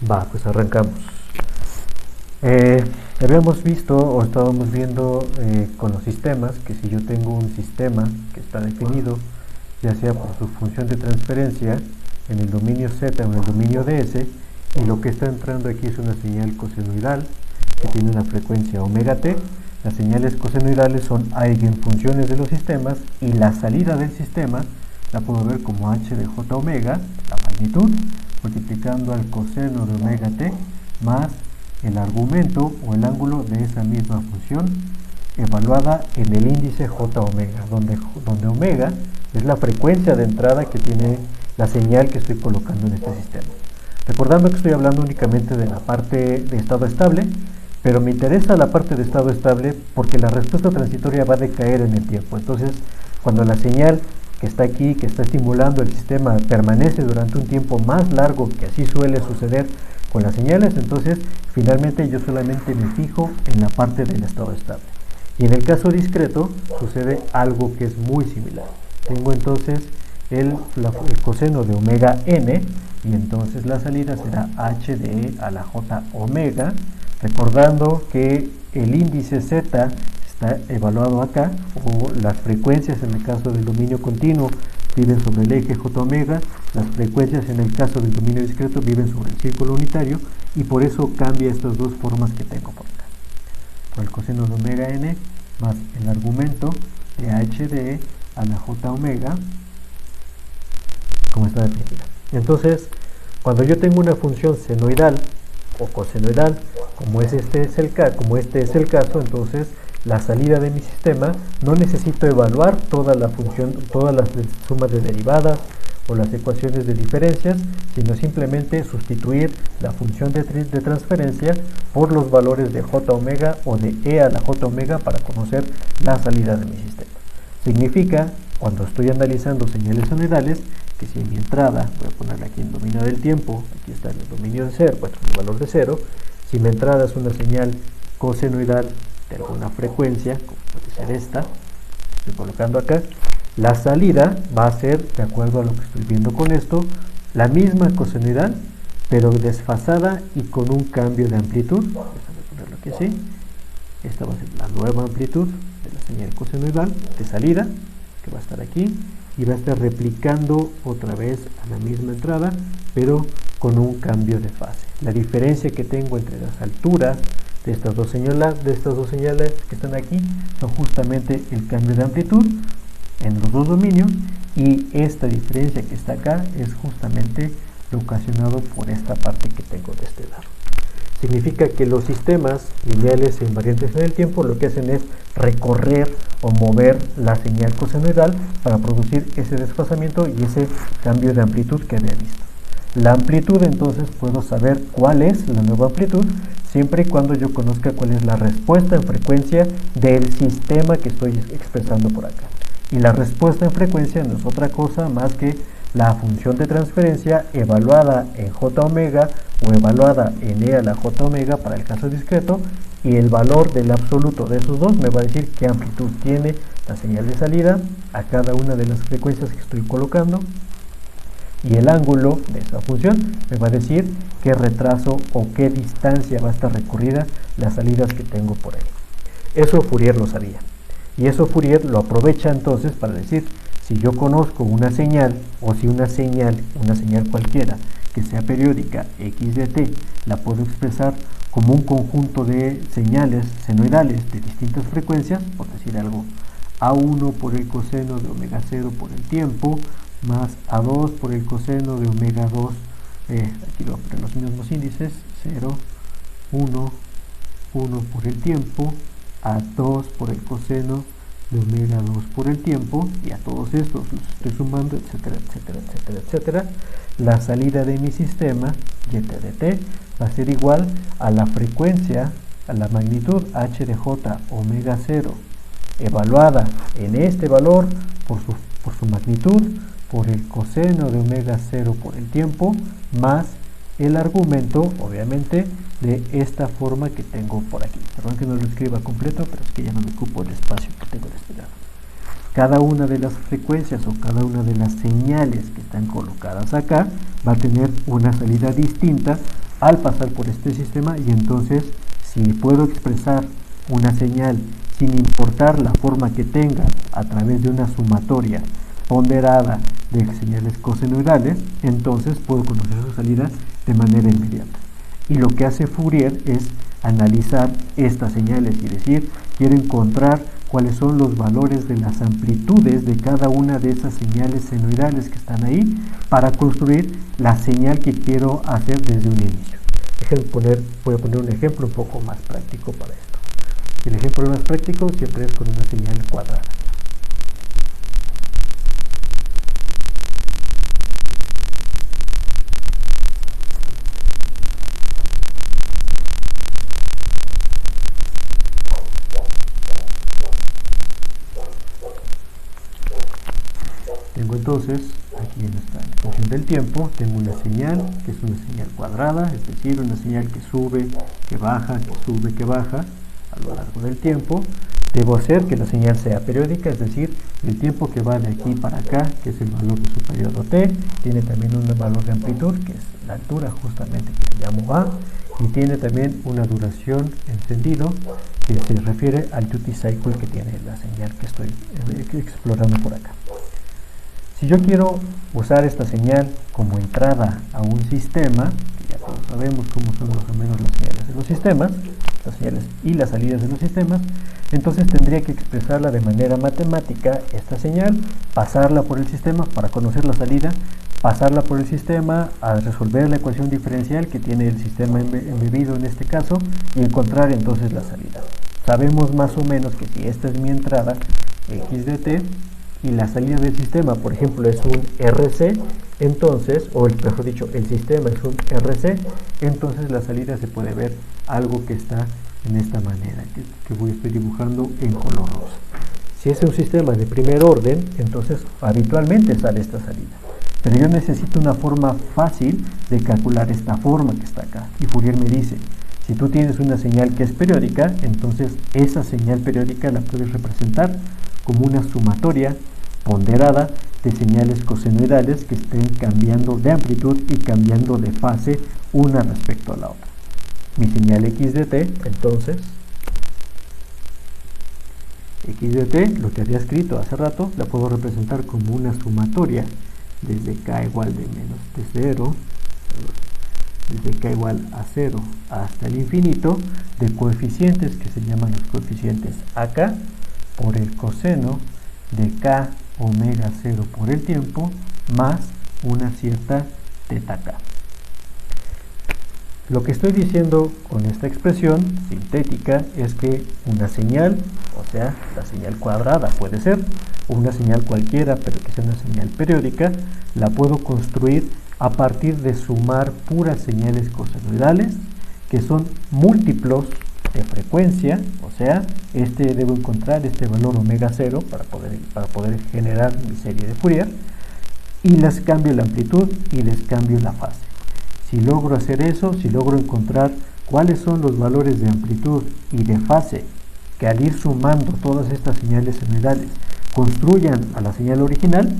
Va, pues arrancamos. Habíamos visto o estábamos viendo con los sistemas que si yo tengo un sistema que está definido, ya sea por su función de transferencia en el dominio Z o en el dominio DS, y lo que está entrando aquí es una señal cosenoidal que tiene una frecuencia omega t. Las señales cosenoidales son eigenfunciones de los sistemas y la salida del sistema la puedo ver como h de j omega, la magnitud, multiplicando al coseno de omega t más el argumento o el ángulo de esa misma función evaluada en el índice j omega, donde omega es la frecuencia de entrada que tiene la señal que estoy colocando en este sistema. Recordando que estoy hablando únicamente de la parte de estado estable, pero me interesa la parte de estado estable porque la respuesta transitoria va a decaer en el tiempo. Entonces, cuando la señal que está aquí, que está estimulando el sistema, permanece durante un tiempo más largo, que así suele suceder con las señales, entonces finalmente yo solamente me fijo en la parte del estado estable. Y en el caso discreto sucede algo que es muy similar. Tengo entonces el coseno de omega n, y entonces la salida será h de e a la j omega, recordando que el índice z está evaluado acá, o las frecuencias en el caso del dominio continuo viven sobre el eje j omega, las frecuencias en el caso del dominio discreto viven sobre el círculo unitario, y por eso cambia estas dos formas que tengo por acá. Por el coseno de omega n más el argumento de h de e a la j omega, como está definida. Entonces, cuando yo tengo una función senoidal o cosenoidal, como este es el caso, entonces la salida de mi sistema no necesito evaluar toda la función, todas las sumas de derivadas o las ecuaciones de diferencias, sino simplemente sustituir la función de transferencia por los valores de j omega o de e a la j omega para conocer la salida de mi sistema. Significa, cuando estoy analizando señales senoidales, que si en mi entrada, voy a ponerle aquí en dominio del tiempo, aquí está en el dominio de 0, bueno, el valor de 0, si mi entrada es una señal cosenoidal de alguna frecuencia, como puede ser esta, estoy colocando acá, la salida va a ser, de acuerdo a lo que estoy viendo con esto, la misma cosenoidal, pero desfasada y con un cambio de amplitud. Déjame ponerlo aquí así. Esta va a ser la nueva amplitud de la señal cosenoidal de salida, que va a estar aquí, y va a estar replicando otra vez a la misma entrada, pero con un cambio de fase. La diferencia que tengo entre las alturas de estas dos señales que están aquí son justamente el cambio de amplitud en los dos dominios, y esta diferencia que está acá es justamente lo ocasionado por esta parte que tengo de este lado. Significa que los sistemas lineales e invariantes en el tiempo lo que hacen es recorrer o mover la señal cosenoidal para producir ese desfasamiento y ese cambio de amplitud que había visto. La amplitud, entonces, puedo saber cuál es la nueva amplitud siempre y cuando yo conozca cuál es la respuesta en frecuencia del sistema que estoy expresando por acá. Y la respuesta en frecuencia no es otra cosa más que la función de transferencia evaluada en j omega o evaluada en e a la j omega para el caso discreto, y el valor del absoluto de esos dos me va a decir qué amplitud tiene la señal de salida a cada una de las frecuencias que estoy colocando, y el ángulo de esa función me va a decir qué retraso o qué distancia va a estar recorrida las salidas que tengo por ahí. Eso Fourier lo sabía, y eso Fourier lo aprovecha entonces para decir, si yo conozco una señal, o si una señal cualquiera que sea periódica x de t, la puedo expresar como un conjunto de señales senoidales de distintas frecuencias, por decir algo, a1 por el coseno de omega 0 por el tiempo, más a2 por el coseno de omega 2, aquí voy a poner los mismos índices, 0, 1, 1 por el tiempo, a2 por el coseno de omega 2 por el tiempo, y a todos estos los estoy sumando, etcétera, etcétera, etcétera, etcétera. La salida de mi sistema, y de t, va a ser igual a la frecuencia, a la magnitud h de j omega 0, evaluada en este valor por su magnitud, por el coseno de omega 0 por el tiempo, más el argumento, obviamente, de esta forma que tengo por aquí. Perdón que no lo escriba completo, pero es que ya no me ocupo el espacio que tengo de este lado. Cada una de las frecuencias o cada una de las señales que están colocadas acá va a tener una salida distinta al pasar por este sistema, y entonces si puedo expresar una señal sin importar la forma que tenga a través de una sumatoria ponderada de señales cosenoidales, entonces puedo conocer su salida de manera inmediata. Y lo que hace Fourier es analizar estas señales y decir, quiero encontrar cuáles son los valores de las amplitudes de cada una de esas señales senoidales que están ahí para construir la señal que quiero hacer desde un inicio. Voy a poner un ejemplo un poco más práctico para esto. El ejemplo más práctico siempre es con una señal cuadrada. Tengo entonces, aquí en esta función del tiempo, tengo una señal que es una señal cuadrada, es decir, una señal que sube, que baja, que sube, que baja a lo largo del tiempo. Debo hacer que la señal sea periódica, es decir, el tiempo que va de aquí para acá, que es el valor de su periodo t, tiene también un valor de amplitud, que es la altura justamente que le llamo a, y tiene también una duración encendido, que se refiere al duty cycle que tiene la señal que estoy explorando por acá. Si yo quiero usar esta señal como entrada a un sistema, que ya todos sabemos cómo son más o menos las señales de los sistemas, las señales y las salidas de los sistemas, entonces tendría que expresarla de manera matemática, esta señal, pasarla por el sistema para conocer la salida, pasarla por el sistema a resolver la ecuación diferencial que tiene el sistema embebido en este caso y encontrar entonces la salida. Sabemos más o menos que si esta es mi entrada, x de t, y la salida del sistema, por ejemplo, es un RC, entonces, mejor dicho, el sistema es un RC, entonces la salida se puede ver algo que está en esta manera, que estoy dibujando en color rosa. Si es un sistema de primer orden, entonces habitualmente sale esta salida. Pero yo necesito una forma fácil de calcular esta forma que está acá. Y Fourier me dice, si tú tienes una señal que es periódica, entonces esa señal periódica la puedes representar como una sumatoria ponderada de señales cosenoidales que estén cambiando de amplitud y cambiando de fase una respecto a la otra. Mi señal x de t, entonces, x de t, lo que había escrito hace rato, la puedo representar como una sumatoria desde k igual de menos t0, desde k igual a 0 hasta el infinito, de coeficientes que se llaman los coeficientes AK por el coseno de k omega 0 por el tiempo más una cierta teta k. Lo que estoy diciendo con esta expresión sintética es que una señal, o sea, la señal cuadrada puede ser, o una señal cualquiera, pero que sea una señal periódica, la puedo construir a partir de sumar puras señales cosenoidales, que son múltiplos de frecuencia, o sea, debo encontrar este valor omega 0 para poder generar mi serie de Fourier, y les cambio la amplitud y les cambio la fase. Si logro hacer eso, si logro encontrar cuáles son los valores de amplitud y de fase que al ir sumando todas estas señales senoidales construyan a la señal original,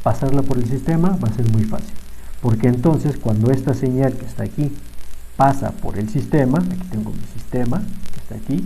pasarla por el sistema va a ser muy fácil, porque entonces cuando esta señal que está aquí pasa por el sistema, aquí tengo mi sistema que está aquí,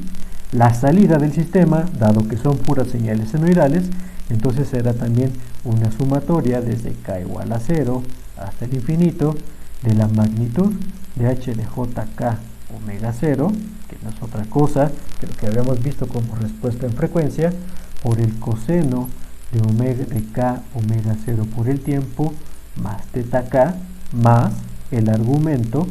la salida del sistema, dado que son puras señales senoidales, entonces será también una sumatoria desde k igual a 0 hasta el infinito de la magnitud de h de jk omega 0, que no es otra cosa que lo que habíamos visto como respuesta en frecuencia, por el coseno de k omega 0 por el tiempo más teta k más el argumento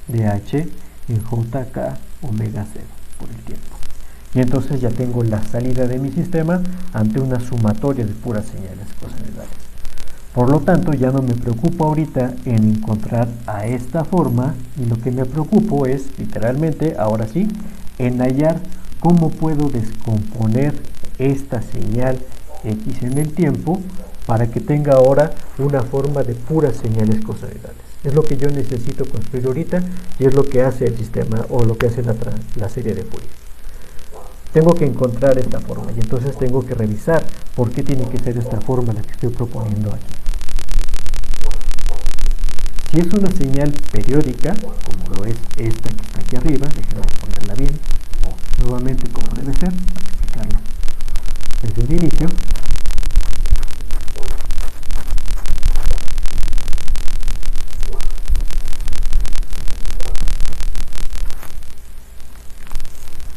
de h en jk omega 0 por el tiempo. Y entonces ya tengo la salida de mi sistema ante una sumatoria de puras señales cosenoidales. Por lo tanto, ya no me preocupo ahorita en encontrar a esta forma, y lo que me preocupo es, literalmente, ahora sí, en hallar cómo puedo descomponer esta señal x en el tiempo para que tenga ahora una forma de puras señales cosenoidales. Es lo que yo necesito construir ahorita y es lo que hace el sistema o lo que hace la serie de Fourier. Tengo que encontrar esta forma y entonces tengo que revisar por qué tiene que ser esta forma la que estoy proponiendo aquí. Si es una señal periódica, como lo es esta que está aquí arriba, déjenme ponerla bien, o nuevamente como debe ser, para explicarlo desde el inicio.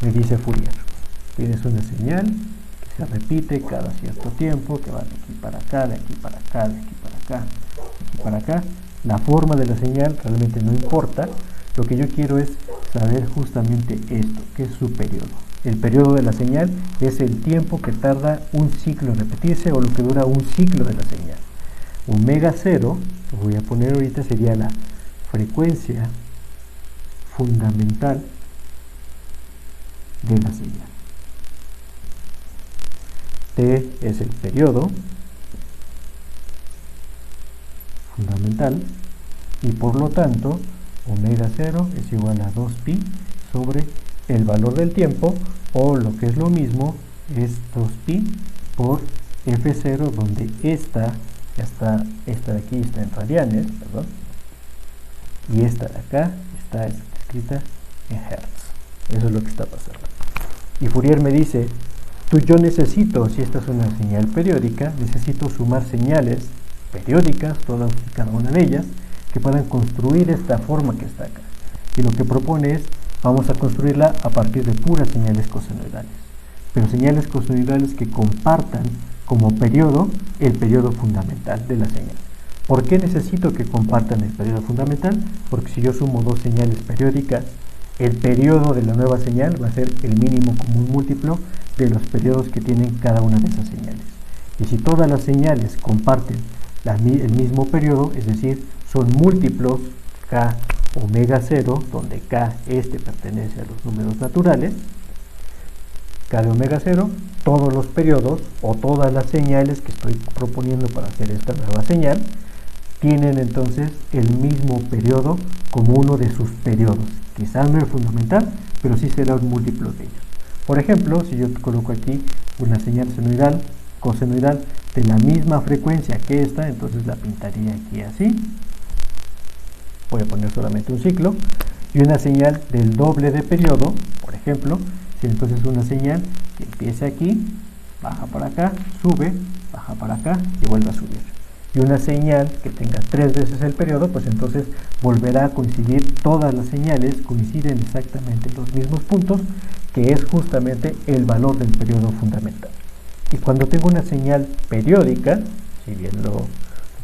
Me dice Fourier, tienes una señal que se repite cada cierto tiempo, que va de aquí para acá, de aquí para acá, de aquí para acá, de aquí para acá. La forma de la señal realmente no importa, lo que yo quiero es saber justamente esto, que es su periodo. El periodo de la señal es el tiempo que tarda un ciclo en repetirse o lo que dura un ciclo de la señal. Omega 0, lo voy a poner ahorita, sería la frecuencia fundamental de la señal. T es el periodo fundamental y por lo tanto omega 0 es igual a 2pi sobre el valor del tiempo, o lo que es lo mismo es 2pi por f0, donde esta de aquí está en radianes, perdón, y esta de acá está escrita en hertz. Eso es lo que está pasando. Y Fourier me dice, yo necesito, si esta es una señal periódica, necesito sumar señales periódicas, todas y cada una de ellas, que puedan construir esta forma que está acá. Y lo que propone es, vamos a construirla a partir de puras señales cosenoidales. Pero señales cosenoidales que compartan como periodo el periodo fundamental de la señal. ¿Por qué necesito que compartan el periodo fundamental? Porque si yo sumo dos señales periódicas, el periodo de la nueva señal va a ser el mínimo común múltiplo de los periodos que tienen cada una de esas señales. Y si todas las señales comparten el mismo periodo, es decir, son múltiplos k omega 0, donde k pertenece a los números naturales, k de omega 0, todos los periodos o todas las señales que estoy proponiendo para hacer esta nueva señal tienen entonces el mismo periodo como uno de sus periodos. Quizás no es fundamental, pero sí será un múltiplo de ellos. Por ejemplo, si yo coloco aquí una señal senoidal, cosenoidal de la misma frecuencia que esta, entonces la pintaría aquí así. Voy a poner solamente un ciclo. Y una señal del doble de periodo, por ejemplo, si entonces una señal que empiece aquí, baja para acá, sube, baja para acá y vuelve a subir. Y una señal que tenga 3 veces el periodo, pues entonces volverá a coincidir, todas las señales coinciden exactamente en los mismos puntos, que es justamente el valor del periodo fundamental. Y cuando tengo una señal periódica, si bien lo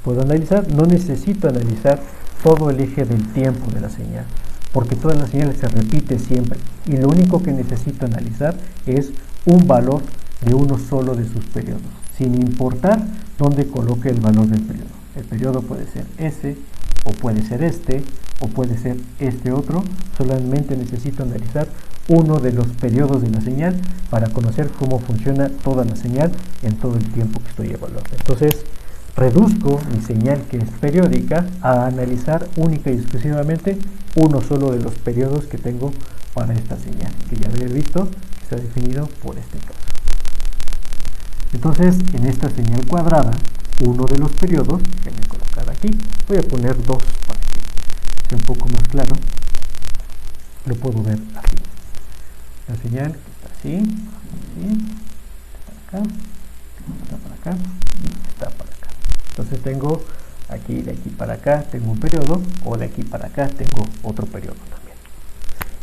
puedo analizar, no necesito analizar todo el eje del tiempo de la señal, porque todas las señales se repiten siempre, y lo único que necesito analizar es un valor de uno solo de sus periodos, sin importar dónde coloque el valor del periodo. El periodo puede ser ese, o puede ser este, o puede ser este otro. Solamente necesito analizar uno de los periodos de la señal para conocer cómo funciona toda la señal en todo el tiempo que estoy evaluando. Entonces, reduzco mi señal, que es periódica, a analizar única y exclusivamente uno solo de los periodos que tengo para esta señal, que ya había visto que está definido por este caso. Entonces, en esta señal cuadrada, uno de los periodos, déjenme colocar aquí, voy a poner 2 para que sea un poco más claro, lo puedo ver así. La señal que está así, está para acá, y está para acá. Entonces tengo aquí, de aquí para acá, tengo un periodo, o de aquí para acá tengo otro periodo también.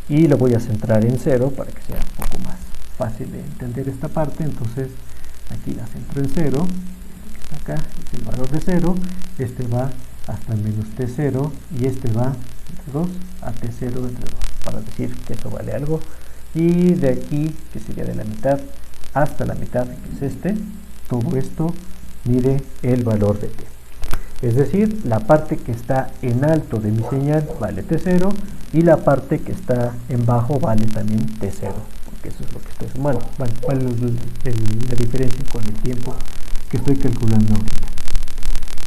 Y lo voy a centrar en 0 para que sea un poco más fácil de entender esta parte. Entonces, aquí la centro en 0, este que está acá es el valor de 0, este va hasta menos t0 y este va entre 2 a t0 entre 2, para decir que eso vale algo. Y de aquí, que sería de la mitad hasta la mitad, que es todo esto mide el valor de t. Es decir, la parte que está en alto de mi señal vale t0 y la parte que está en bajo vale también t0. Eso es lo que estoy sumando. ¿Cuál es la diferencia con el tiempo que estoy calculando ahorita?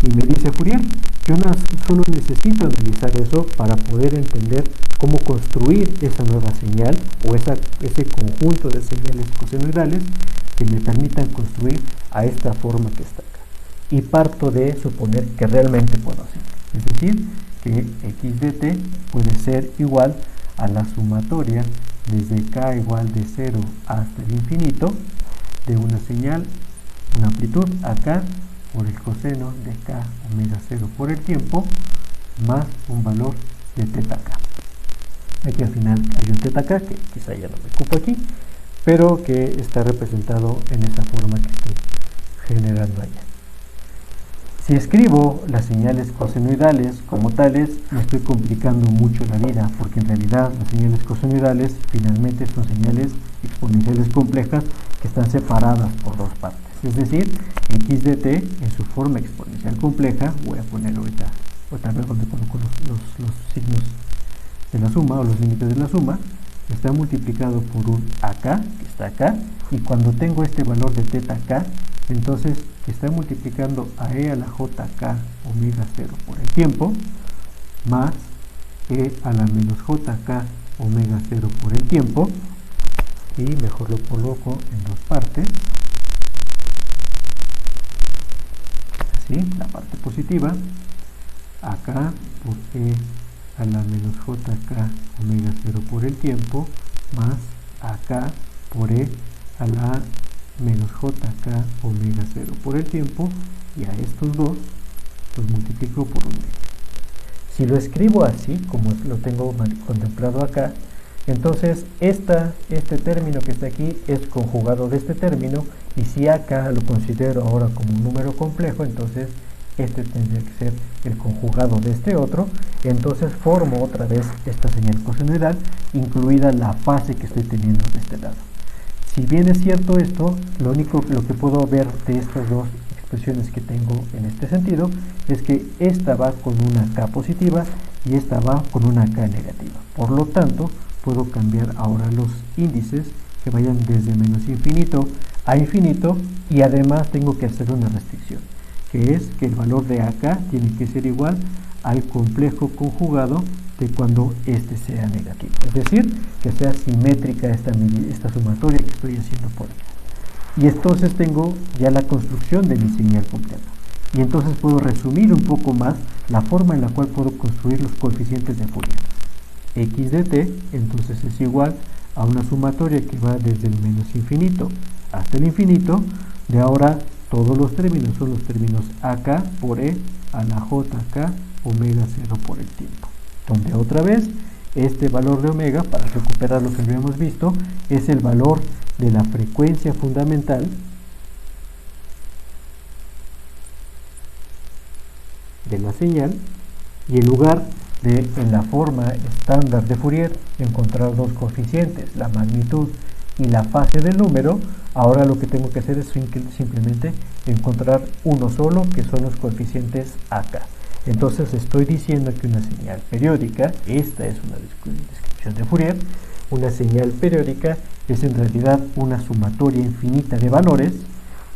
Y me dice Fourier, yo solo necesito analizar eso para poder entender cómo construir esa nueva señal o ese conjunto de señales cosenoidales que me permitan construir a esta forma que está acá. Y parto de suponer que realmente puedo hacer. Es decir, que x de t puede ser igual a la sumatoria desde k igual de 0 hasta el infinito de una señal, una amplitud acá por el coseno de k omega 0 por el tiempo más un valor de teta k. Aquí al final hay un teta k que quizá ya no me ocupo aquí, pero que está representado en esa forma que estoy generando allá. Si escribo las señales cosenoidales como tales, me estoy complicando mucho la vida, porque en realidad las señales cosenoidales finalmente son señales exponenciales complejas que están separadas por dos partes. Es decir, x de t en su forma exponencial compleja, voy a poner ahorita luego donde coloco los signos de la suma o los límites de la suma, está multiplicado por un acá, que está acá, y cuando tengo este valor de teta k, entonces que está multiplicando a e a la jk omega 0 por el tiempo, más e a la menos jk omega 0 por el tiempo, y mejor lo coloco en dos partes, así, la parte positiva, acá por e a la menos jk omega 0 por el tiempo, más acá por e a la menos jk omega 0 por el tiempo, y a estos dos los multiplico por un medio. Si lo escribo así, como lo tengo contemplado acá, entonces este término que está aquí es conjugado de este término, y si acá lo considero ahora como un número complejo, entonces este tendría que ser el conjugado de este otro, entonces formo otra vez esta señal cosenoidal, incluida la fase que estoy teniendo de este lado. Si bien es cierto esto, lo que puedo ver de estas dos expresiones que tengo en este sentido es que esta va con una k positiva y esta va con una k negativa. Por lo tanto, puedo cambiar ahora los índices que vayan desde menos infinito a infinito, y además tengo que hacer una restricción, que es que el valor de acá tiene que ser igual al complejo conjugado de cuando este sea negativo, es decir, que sea simétrica esta sumatoria que estoy haciendo por acá. Y entonces tengo ya la construcción de mi señal completa, y entonces puedo resumir un poco más la forma en la cual puedo construir los coeficientes de Fourier. X de t entonces es igual a una sumatoria que va desde el menos infinito hasta el infinito, de ahora todos los términos son los términos acá por e a la jk omega 0 por el tiempo, donde otra vez este valor de omega, para recuperar lo que habíamos visto, es el valor de la frecuencia fundamental de la señal, y en lugar de en la forma estándar de Fourier encontrar dos coeficientes, la magnitud y la fase del número, ahora lo que tengo que hacer es simplemente encontrar uno solo, que son los coeficientes acá. Entonces estoy diciendo que una señal periódica, esta es una descripción de Fourier, una señal periódica es en realidad una sumatoria infinita de valores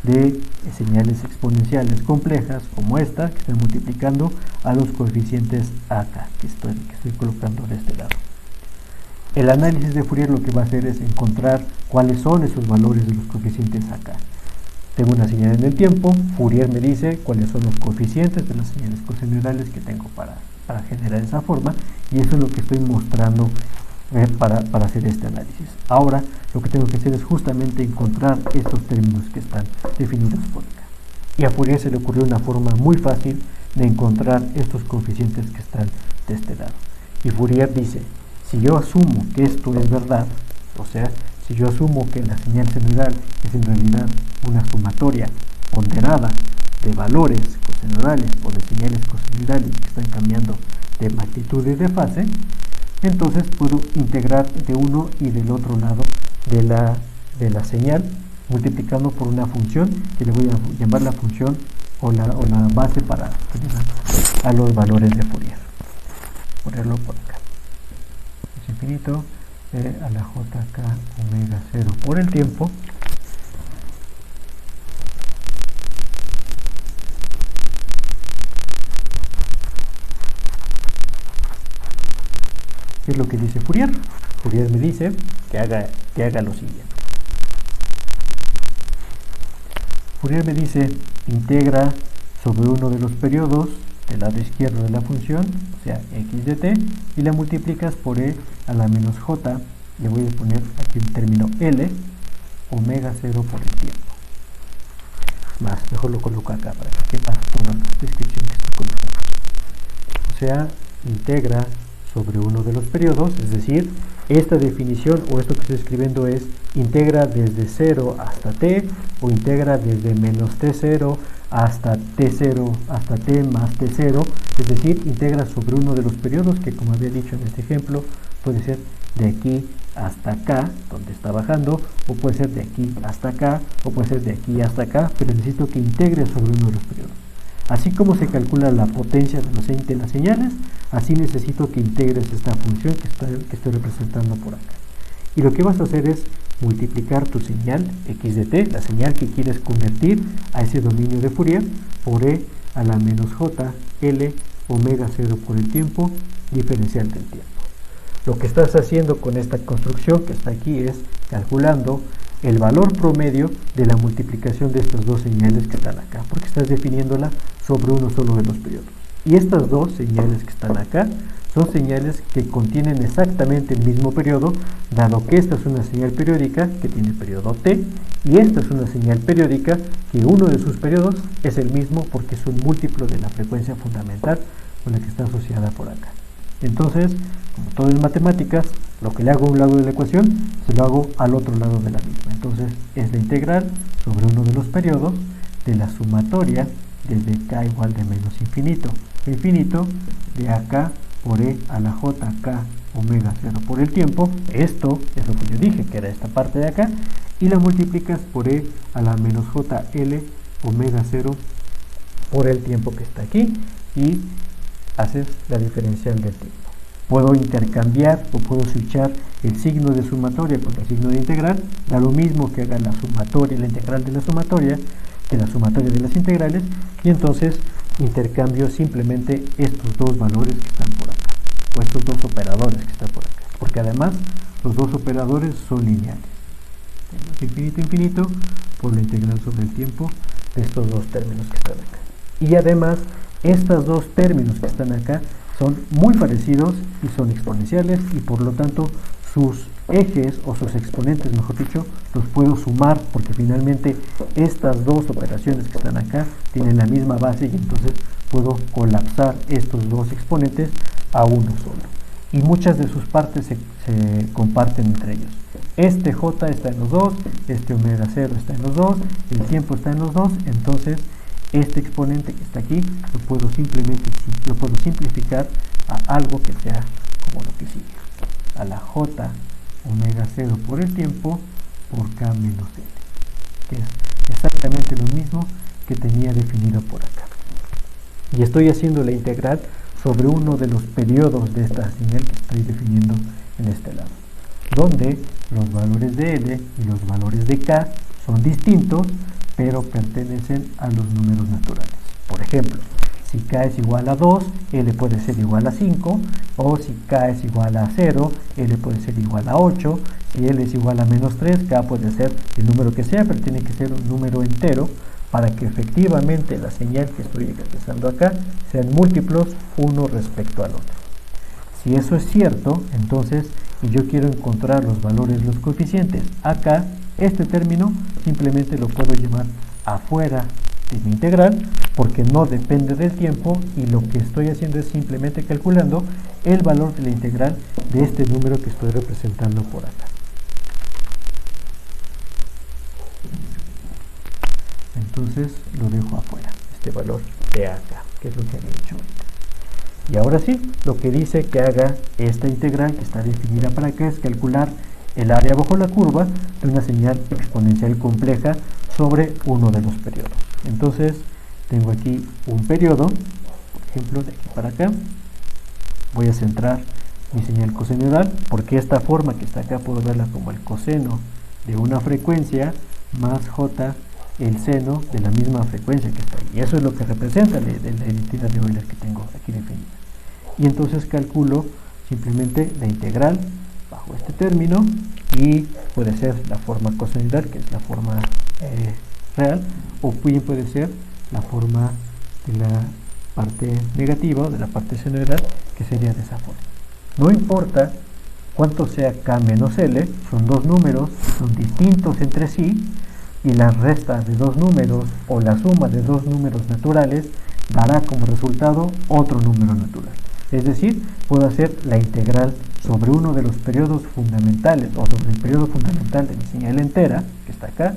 de señales exponenciales complejas como esta, que estoy multiplicando a los coeficientes acá, que estoy colocando de este lado. El análisis de Fourier lo que va a hacer es encontrar cuáles son esos valores de los coeficientes acá. Tengo una señal en el tiempo, Fourier me dice cuáles son los coeficientes de las señales cosenoidales que tengo para generar esa forma, y eso es lo que estoy mostrando para hacer este análisis. Ahora lo que tengo que hacer es justamente encontrar estos términos que están definidos por acá. Y a Fourier se le ocurrió una forma muy fácil de encontrar estos coeficientes que están de este lado. Y Fourier dice, si yo asumo que esto es verdad, o sea, si yo asumo que la señal senoidal es en realidad una sumatoria ponderada de valores cosenoidales o de señales cosenoidales que están cambiando de magnitud y de fase, entonces puedo integrar de uno y del otro lado de la señal, multiplicando por una función que le voy a llamar la función o la base para generar a los valores de Fourier. Ponerlo por acá. Es infinito a la jk omega 0 por el tiempo ¿Qué es lo que dice Fourier? Fourier me dice que haga lo siguiente. Fourier me dice integra sobre uno de los periodos del lado izquierdo de la función, o sea, x de t, y la multiplicas por e a la menos j, le voy a poner aquí el término L, omega 0 por el tiempo. Más, mejor lo coloco acá para que quepa toda la descripción que estoy colocando. O sea, integra sobre uno de los periodos, es decir, esta definición o esto que estoy escribiendo es integra desde 0 hasta t, o integra desde menos t0 hasta t0 hasta t más t0, es decir, integra sobre uno de los periodos que, como había dicho en este ejemplo, puede ser de aquí hasta acá, donde está bajando, o puede ser de aquí hasta acá, o puede ser de aquí hasta acá, pero necesito que integre sobre uno de los periodos. Así como se calcula la potencia de las señales, así necesito que integres esta función que estoy representando por acá. Y lo que vas a hacer es multiplicar tu señal x de t, la señal que quieres convertir a ese dominio de Fourier, por e a la menos j, L, omega 0 por el tiempo, diferencial del tiempo. Lo que estás haciendo con esta construcción que está aquí es calculando el valor promedio de la multiplicación de estas dos señales que están acá, porque estás definiéndola sobre uno solo de los periodos. Y estas dos señales que están acá son señales que contienen exactamente el mismo periodo, dado que esta es una señal periódica que tiene periodo t, y esta es una señal periódica que uno de sus periodos es el mismo porque es un múltiplo de la frecuencia fundamental con la que está asociada por acá. Entonces, como todo en matemáticas, lo que le hago a un lado de la ecuación, se lo hago al otro lado de la misma. Entonces, es la integral sobre uno de los periodos de la sumatoria desde k igual de menos infinito a infinito de ak por e a la jk omega 0 por el tiempo. Esto es lo que yo dije, que era esta parte de acá, y la multiplicas por e a la menos jl omega 0 por el tiempo que está aquí, y haces la diferencial del tiempo. Puedo intercambiar o puedo switchar el signo de sumatoria con el signo de integral, da lo mismo que haga la sumatoria, la integral de la sumatoria de las integrales, y entonces intercambio simplemente estos dos valores que están por acá, o estos dos operadores que están por acá, porque además los dos operadores son lineales. Tengo infinito infinito por la integral sobre el tiempo de estos dos términos que están acá. Y además, estos dos términos que están acá son muy parecidos y son exponenciales, y por lo tanto sus ejes o sus exponentes, mejor dicho, los puedo sumar, porque finalmente estas dos operaciones que están acá tienen la misma base, y entonces puedo colapsar estos dos exponentes a uno solo. Y muchas de sus partes se comparten entre ellos. Este j está en los dos, este omega 0 está en los dos, el tiempo está en los dos, entonces este exponente que está aquí lo puedo simplificar a algo que sea como lo que sigue, a la j omega 0 por el tiempo por k menos l, que es exactamente lo mismo que tenía definido por acá. Y estoy haciendo la integral sobre uno de los periodos de esta señal que estoy definiendo en este lado, donde los valores de l y los valores de k son distintos, pero pertenecen a los números naturales. Por ejemplo, si k es igual a 2, l puede ser igual a 5, o si k es igual a 0, l puede ser igual a 8, si l es igual a menos 3, k puede ser el número que sea, pero tiene que ser un número entero para que efectivamente la señal que estoy expresando acá sean múltiplos uno respecto al otro. Si eso es cierto, entonces, y yo quiero encontrar los valores, los coeficientes acá, este término simplemente lo puedo llevar afuera de mi integral, porque no depende del tiempo, y lo que estoy haciendo es simplemente calculando el valor de la integral de este número que estoy representando por acá. Entonces lo dejo afuera, este valor de acá, que es lo que había hecho ahorita. Y ahora sí, lo que dice que haga esta integral que está definida para acá es calcular el área bajo la curva de una señal exponencial compleja sobre uno de los periodos. Entonces tengo aquí un periodo, por ejemplo de aquí para acá, voy a centrar mi señal cosenoidal, porque esta forma que está acá puedo verla como el coseno de una frecuencia más j el seno de la misma frecuencia que está ahí, y eso es lo que representa la identidad de Euler que tengo aquí definida. Y entonces calculo simplemente la integral bajo este término, y puede ser la forma cosenoidal, que es la forma real, o bien puede ser la forma de la parte negativa, de la parte senoidal, que sería de esa forma. No importa cuánto sea K menos L, son dos números, son distintos entre sí, y la resta de dos números o la suma de dos números naturales dará como resultado otro número natural. Es decir, puedo hacer la integral sobre uno de los periodos fundamentales o sobre el periodo fundamental de mi señal entera, que está acá,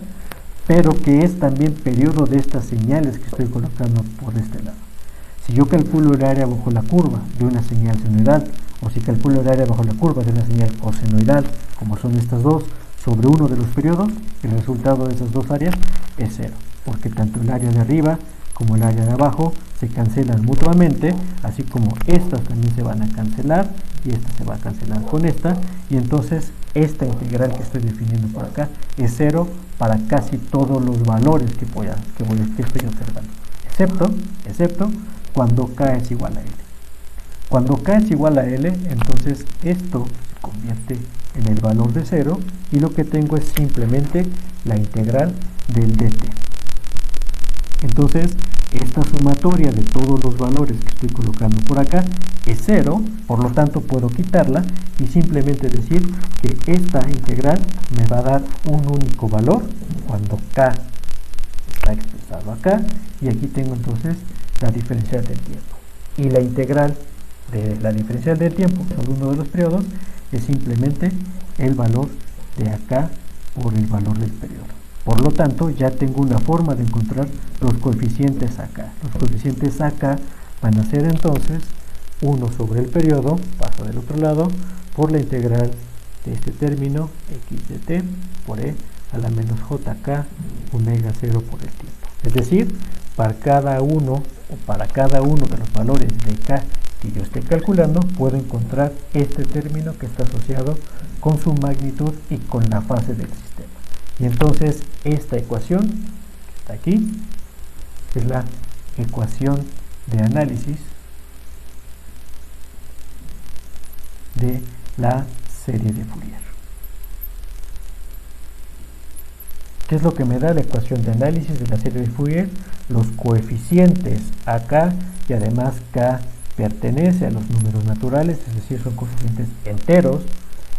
pero que es también periodo de estas señales que estoy colocando por este lado. Si yo calculo el área bajo la curva de una señal senoidal, o si calculo el área bajo la curva de una señal cosenoidal, como son estas dos, sobre uno de los periodos, el resultado de esas dos áreas es cero, porque tanto el área de arriba como el área de abajo se cancelan mutuamente, así como estas también se van a cancelar, y esta se va a cancelar con esta, y entonces esta integral que estoy definiendo por acá es cero para casi todos los valores que estoy observando, excepto cuando K es igual a L. Cuando K es igual a L, entonces esto se convierte en el valor de 0 y lo que tengo es simplemente la integral del dt. Entonces, esta sumatoria de todos los valores que estoy colocando por acá es 0, por lo tanto puedo quitarla y simplemente decir que esta integral me va a dar un único valor cuando K está expresado acá, y aquí tengo entonces la diferencial del tiempo. Y la integral de la diferencial del tiempo sobre uno de los periodos es simplemente el valor de acá por el valor del periodo. Por lo tanto, ya tengo una forma de encontrar los coeficientes acá. Los coeficientes acá van a ser entonces 1 sobre el periodo, paso del otro lado, por la integral de este término x de t por e a la menos jk omega 0 por el tiempo. Es decir, para cada uno de los valores de k que yo esté calculando, puedo encontrar este término que está asociado con su magnitud y con la fase del sistema. Y entonces esta ecuación que está aquí es la ecuación de análisis de la serie de Fourier. ¿Qué es lo que me da la ecuación de análisis de la serie de Fourier? Los coeficientes acá, y además k pertenece a los números naturales, es decir, son coeficientes enteros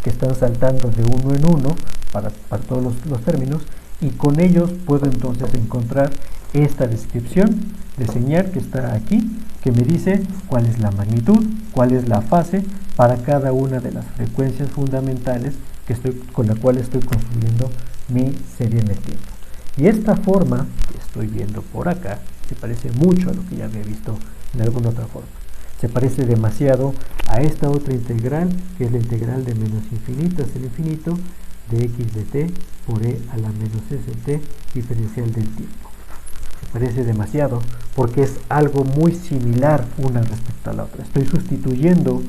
que están saltando de uno en uno para todos los términos, y con ellos puedo entonces encontrar esta descripción de señal que está aquí, que me dice cuál es la magnitud, cuál es la fase para cada una de las frecuencias fundamentales con la cual estoy construyendo mi serie en el tiempo. Y esta forma que estoy viendo por acá se parece mucho a lo que ya había visto en alguna otra forma. Se parece demasiado a esta otra integral, que es la integral de menos infinito hasta el infinito de x de t por e a la menos st diferencial del tiempo. Se parece demasiado porque es algo muy similar una respecto a la otra. Estoy sustituyendo,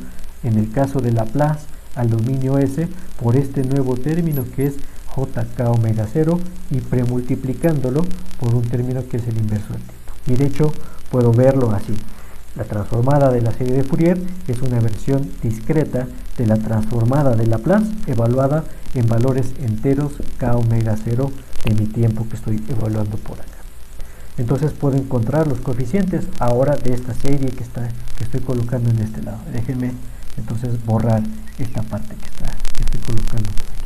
en el caso de Laplace, al dominio S por este nuevo término que es jk omega 0 y premultiplicándolo por un término que es el inverso del tiempo. Y de hecho puedo verlo así. La transformada de la serie de Fourier es una versión discreta de la transformada de Laplace evaluada en valores enteros k omega 0 de mi tiempo que estoy evaluando por acá. Entonces puedo encontrar los coeficientes ahora de esta serie que estoy colocando en este lado. Déjenme entonces borrar esta parte que estoy colocando por aquí.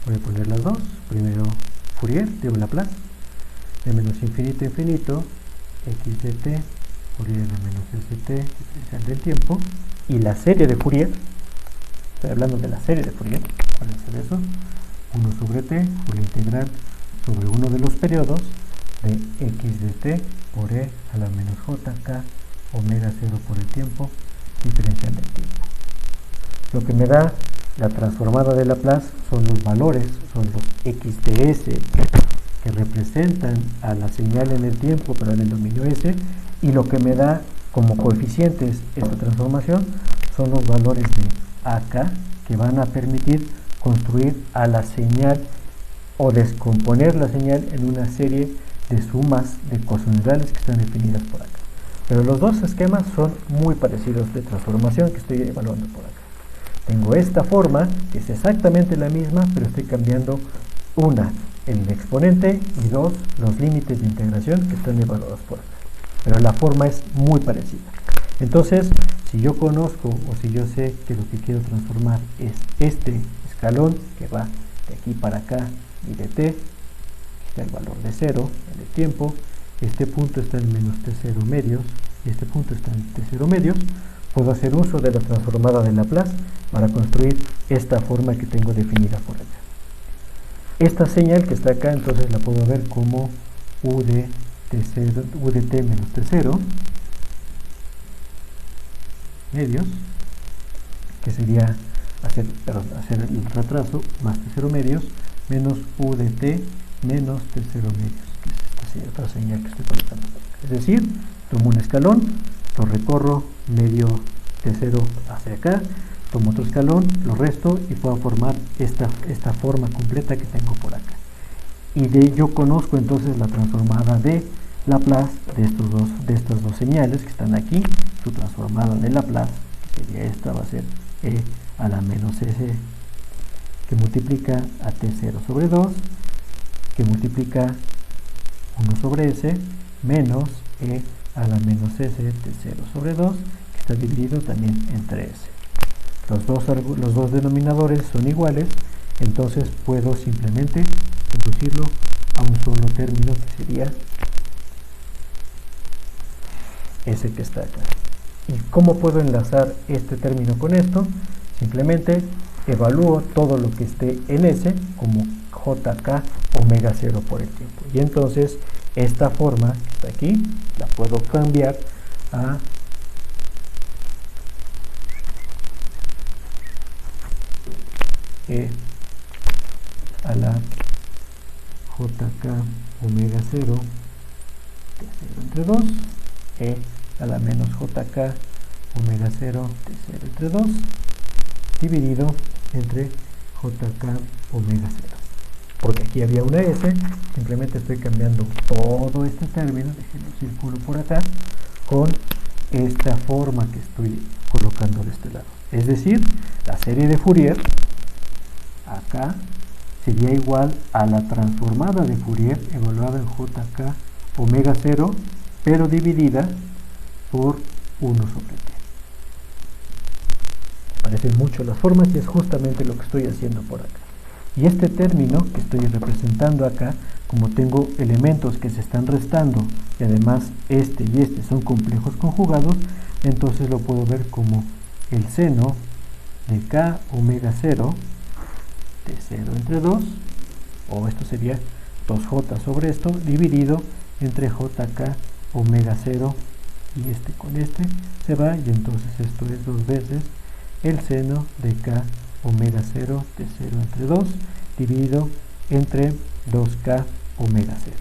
Voy a poner las dos. Primero Fourier, digo Laplace, de menos infinito a infinito, x de t, Fourier de menos st, diferencial del tiempo, y la serie de Fourier, estoy hablando de la serie de Fourier, ¿cuál es eso? 1 sobre t, por la integral sobre uno de los periodos, de x de t por e a la menos jk omega 0 por el tiempo diferencial del tiempo. Lo que me da la transformada de Laplace son los valores, son los x de s que representan a la señal en el tiempo pero en el dominio s, y lo que me da como coeficientes esta transformación son los valores de ak que van a permitir construir a la señal o descomponer la señal en una serie de sumas de cosenoidales que están definidas por acá. Pero los dos esquemas son muy parecidos de transformación que estoy evaluando por acá. Tengo esta forma que es exactamente la misma, pero estoy cambiando una, el exponente, y dos, los límites de integración que están evaluados por acá. Pero la forma es muy parecida. Entonces, si yo conozco o si yo sé que lo que quiero transformar es este escalón que va de aquí para acá y de t, está el valor de 0 en el tiempo, este punto está en menos t0 medios y este punto está en t0 medios, puedo hacer uso de la transformada de Laplace para construir esta forma que tengo definida por acá. Esta señal que está acá entonces la puedo ver como u de t menos t0 medios, que sería hacer el retraso más t0 medios menos u de t menos t0 medios, que es esta otra señal que estoy colocando. Es decir, tomo un escalón, lo recorro medio t0 hacia acá, tomo otro escalón, lo resto y puedo formar esta forma completa que tengo por acá. Y de ello conozco entonces la transformada de Laplace de estas dos señales que están aquí. Su transformada de Laplace, que sería esta, va a ser e a la menos s que multiplica a t0 sobre 2, que multiplica 1 sobre s, menos e a la menos s t0 sobre 2, que está dividido también entre s. Los dos denominadores son iguales, entonces puedo simplemente reducirlo a un solo término, que sería ese que está acá. ¿Y cómo puedo enlazar este término con esto? Simplemente evalúo todo lo que esté en S como jk omega 0 por el tiempo. Y entonces esta forma que está aquí la puedo cambiar a e a la jk omega 0 t0 entre 2, e a la menos jk omega 0 t0 entre 2, dividido entre jk omega 0. Porque aquí había una s, simplemente estoy cambiando todo este término, déjenme un círculo por acá, con esta forma que estoy colocando de este lado. Es decir, la serie de Fourier acá sería igual a la transformada de Fourier evaluada en jk omega 0, pero dividida por 1 sobre t. Parecen mucho las formas y es justamente lo que estoy haciendo por acá. Y este término que estoy representando acá, como tengo elementos que se están restando y además este y este son complejos conjugados, entonces lo puedo ver como el seno de k omega 0 t0 entre 2, o esto sería 2j sobre esto, dividido entre jk omega 0, y este con este se va, y entonces esto es 2 veces el seno de k omega 0 t0 entre 2 dividido entre 2k omega 0,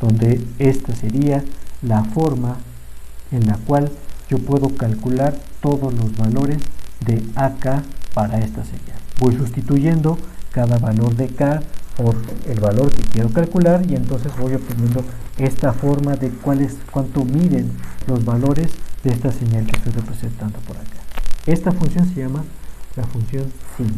donde esta sería la forma en la cual yo puedo calcular todos los valores de ak para esta señal. Voy sustituyendo cada valor de k por el valor que quiero calcular y entonces voy obteniendo esta forma de cuánto miden los valores de esta señal que estoy representando por acá. Esta función se llama la función sin.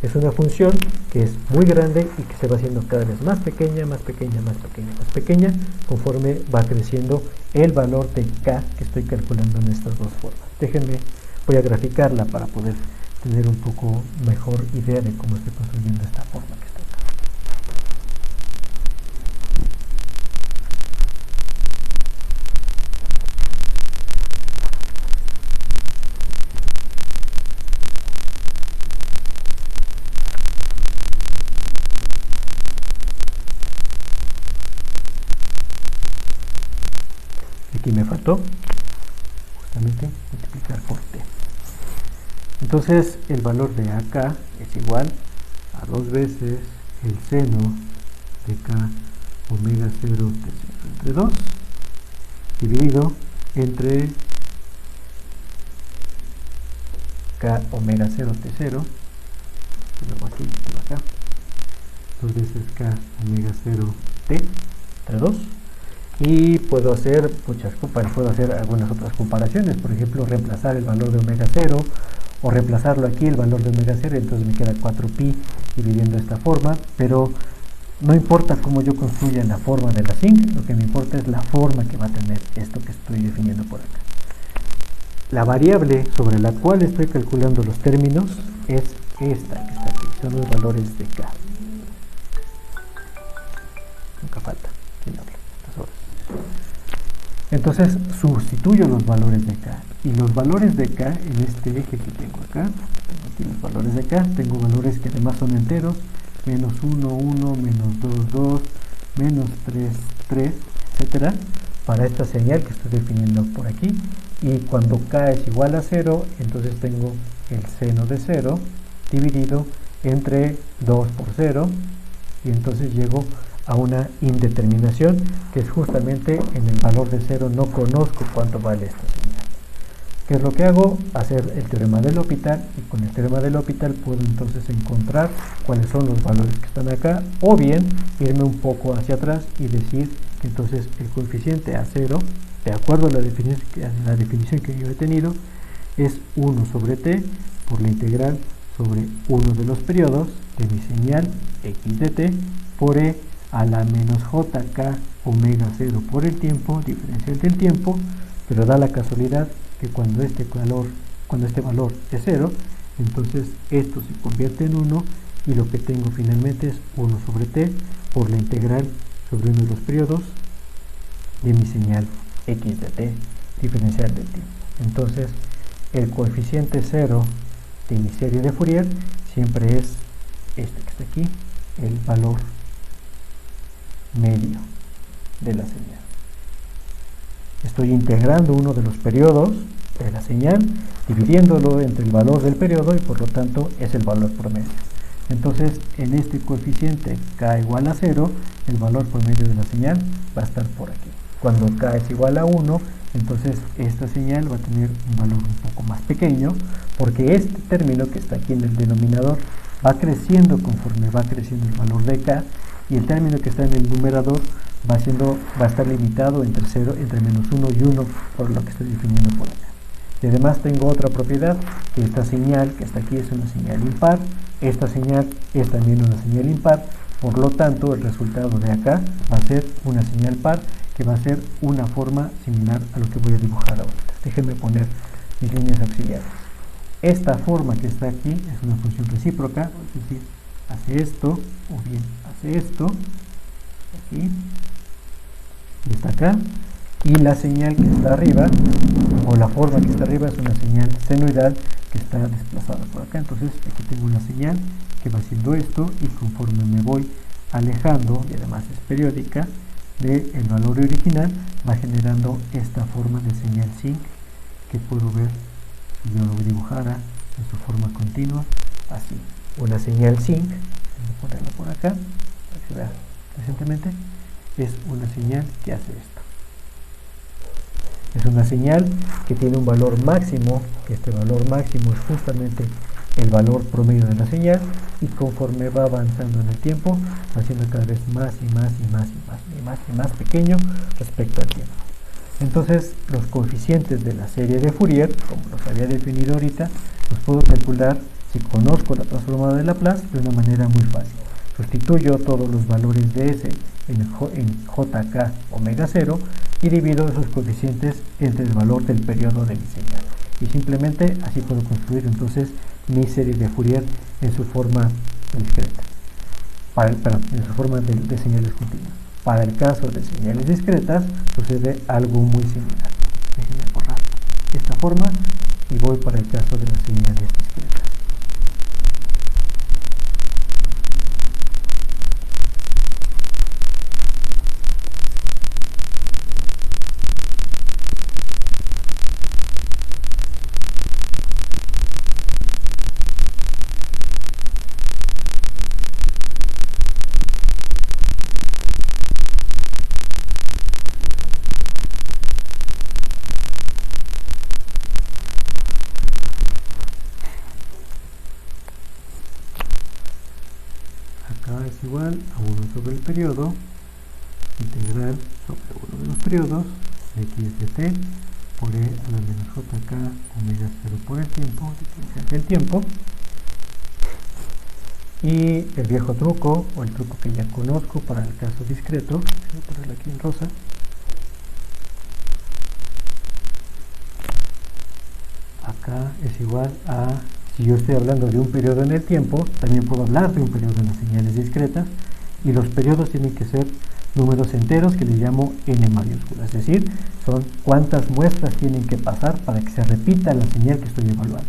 Es una función que es muy grande y que se va haciendo cada vez más pequeña, más pequeña, más pequeña, más pequeña, conforme va creciendo el valor de k que estoy calculando en estas dos formas. Déjenme, voy a graficarla para poder tener un poco mejor idea de cómo estoy construyendo esta forma que está acá. aquí me faltó justamente multiplicar por t. Entonces el valor de acá es igual a 2 veces el seno de k omega 0 t0 entre 2 dividido entre k omega 0 t0, luego aquí, luego acá, 2 veces k omega 0 t entre 2, y puedo hacer algunas otras comparaciones, por ejemplo reemplazar el valor de omega 0 o reemplazarlo aquí el valor de omega 0, entonces me queda 4pi dividiendo esta forma, pero no importa cómo yo construya la forma de la sinc, lo que me importa es la forma que va a tener esto que estoy definiendo por acá. La variable sobre la cual estoy calculando los términos es esta que está aquí, son los valores de k. Nunca falta quien habla estas horas. Entonces sustituyo los valores de k, y los valores de k en este eje que tengo acá, tengo aquí los valores de k, tengo valores que además son enteros, menos 1, 1, menos 2, 2, menos 3, 3, etcétera, para esta señal que estoy definiendo por aquí. Y cuando k es igual a 0, entonces tengo el seno de 0 dividido entre 2 por 0, y entonces llego a una indeterminación, que es justamente en el valor de 0 no conozco cuánto vale esta señal. ¿Qué es lo que hago? Hacer el teorema de L'Hopital, y con el teorema de L'Hopital puedo entonces encontrar cuáles son los valores que están acá, o bien irme un poco hacia atrás y decir que entonces el coeficiente A0, de acuerdo a la definición que yo he tenido, es 1 sobre t por la integral sobre uno de los periodos de mi señal x de t por e a la menos jk omega 0 por el tiempo, diferencial del tiempo, pero da la casualidad que cuando este valor es 0, entonces esto se convierte en 1, y lo que tengo finalmente es 1 sobre t por la integral sobre uno de los periodos de mi señal x de t, diferencial del tiempo. Entonces el coeficiente 0 de mi serie de Fourier siempre es este que está aquí, el valor medio de la señal. Estoy integrando uno de los periodos de la señal, dividiéndolo entre el valor del periodo, y por lo tanto es el valor promedio. Entonces en este coeficiente k igual a 0, el valor promedio de la señal va a estar por aquí. Cuando k es igual a 1, entonces esta señal va a tener un valor un poco más pequeño, porque este término que está aquí en el denominador va creciendo conforme va creciendo el valor de k, y el término que está en el numerador va a estar limitado entre menos 1 y 1 por lo que estoy definiendo por acá. Y además tengo otra propiedad, que esta señal que está aquí es una señal impar, esta señal es también una señal impar, por lo tanto el resultado de acá va a ser una señal par, que va a ser una forma similar a lo que voy a dibujar ahora. Déjenme poner mis líneas auxiliares. Esta forma que está aquí es una función recíproca, es decir, hace esto, o bien hace esto, aquí, y está acá, y la señal que está arriba, o la forma que está arriba, es una señal senoidal que está desplazada por acá. Entonces aquí tengo una señal que va haciendo esto, y conforme me voy alejando, y además es periódica, del valor original, va generando esta forma de señal sinc, que puedo ver si yo lo dibujara en su forma continua, así. Una señal sinc, voy a ponerla por acá, para que vea recientemente, es una señal que hace esto. Es una señal que tiene un valor máximo, que este valor máximo es justamente el valor promedio de la señal, y conforme va avanzando en el tiempo, va siendo cada vez más y más y más y más y más y más pequeño respecto al tiempo. Entonces los coeficientes de la serie de Fourier, como los había definido ahorita, los puedo calcular si conozco la transformada de Laplace de una manera muy fácil. Sustituyo todos los valores de S en jk omega 0 y divido esos coeficientes entre el valor del periodo de mi señal. Y simplemente así puedo construir entonces mi serie de Fourier en su forma discreta, en su forma de señales continuas. Para el caso de señales discretas sucede algo muy similar. Déjenme borrar esta forma y voy para el caso de las señales discretas. K es igual a 1 sobre el periodo integral sobre uno de los periodos de x de t por e a la menos jk omega 0 por el tiempo, diferencial del tiempo. Y el viejo truco, o el truco que ya conozco para el caso discreto, voy a ponerlo aquí en rosa, acá es igual a, si yo estoy hablando de un periodo en el tiempo, también puedo hablar de un periodo en las señales discretas, y los periodos tienen que ser números enteros que les llamo n mayúscula, es decir, son cuántas muestras tienen que pasar para que se repita la señal que estoy evaluando.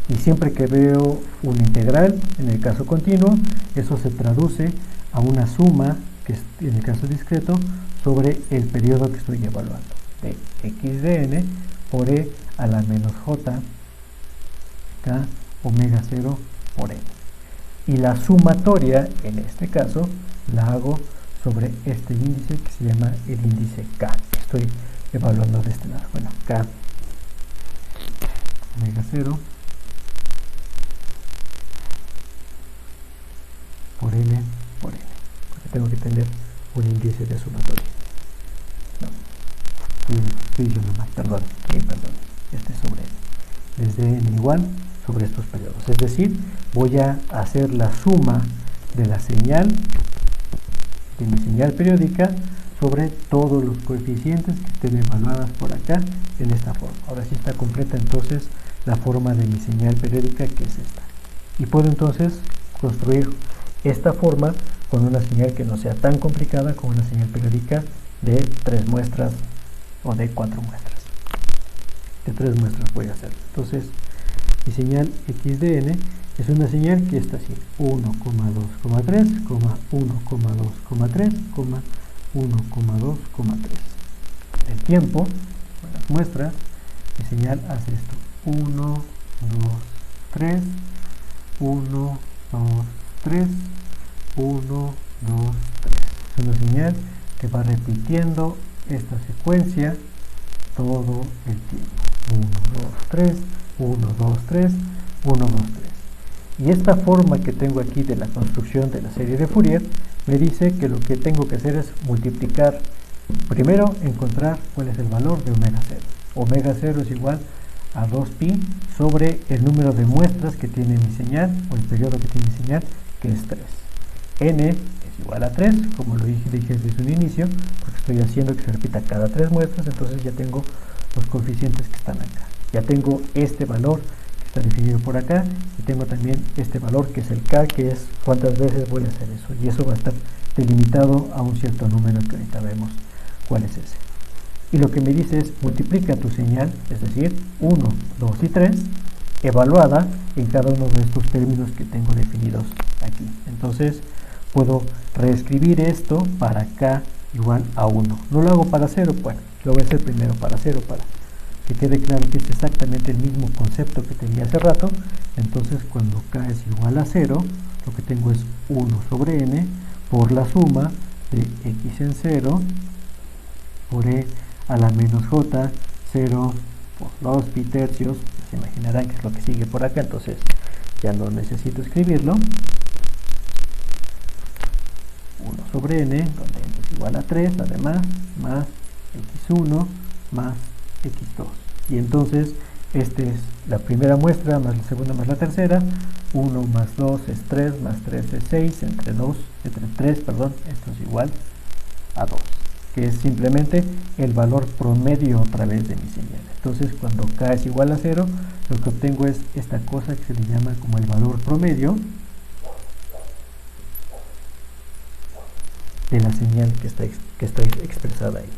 Y siempre que veo una integral, en el caso continuo, eso se traduce a una suma, que es en el caso discreto, sobre el periodo que estoy evaluando, de x de n por e a la menos j k omega 0 por n. Y la sumatoria, en este caso, la hago sobre este índice que se llama el índice k, que estoy evaluando de este lado. Bueno, k omega 0 por n, porque tengo que tener un índice de sumatoria. No, estoy diciendo mal, perdón, este es sobre n, desde n igual sobre estos periodos, es decir, voy a hacer la suma de la señal, de mi señal periódica, sobre todos los coeficientes que estén evaluadas por acá en esta forma. Ahora sí está completa entonces la forma de mi señal periódica, que es esta, y puedo entonces construir esta forma con una señal que no sea tan complicada como una señal periódica de 3 muestras o de 4 muestras. De 3 muestras voy a hacer. Entonces, mi señal x de n es una señal que está así: 1,2,3, 1,2,3, 1,2,3. El tiempo, con las muestras, mi señal hace esto: 1, 2, 3, 1, 2, 3, 1, 2, 3. Es una señal que va repitiendo esta secuencia todo el tiempo: 1, 2, 3, 1, 2, 3, 1, 2, 3. Y esta forma que tengo aquí de la construcción de la serie de Fourier me dice que lo que tengo que hacer es multiplicar, primero encontrar cuál es el valor de omega 0. Omega 0 es igual a 2pi sobre el número de muestras que tiene mi señal, o el periodo que tiene mi señal, que es 3. N es igual a 3, como lo dije desde un inicio, porque estoy haciendo que se repita cada 3 muestras, entonces ya tengo los coeficientes que están acá. Ya tengo este valor que está definido por acá, y tengo también este valor que es el k, que es cuántas veces voy a hacer eso, y eso va a estar delimitado a un cierto número que ahorita vemos cuál es ese. Y lo que me dice es: multiplica tu señal, es decir, 1, 2 y 3, evaluada en cada uno de estos términos que tengo definidos aquí. Entonces puedo reescribir esto para k igual a 1. No lo hago para 0, bueno, lo voy a hacer primero para 0, para que quede claro que es exactamente el mismo concepto que tenía hace rato. Entonces, cuando k es igual a 0, lo que tengo es 1 sobre n por la suma de x en 0 por e a la menos j 0 por 2 pi tercios. Se imaginarán que es lo que sigue por acá, entonces ya no necesito escribirlo. 1 sobre n, donde n es igual a 3, además, más x1 más x2. Y entonces, esta es la primera muestra, más la segunda, más la tercera. 1 más 2 es 3, más 3 es 6, entre 3, esto es igual a 2, que es simplemente el valor promedio otra vez de mi señal. Entonces, cuando k es igual a 0, lo que obtengo es esta cosa que se le llama como el valor promedio de la señal que está expresada ahí.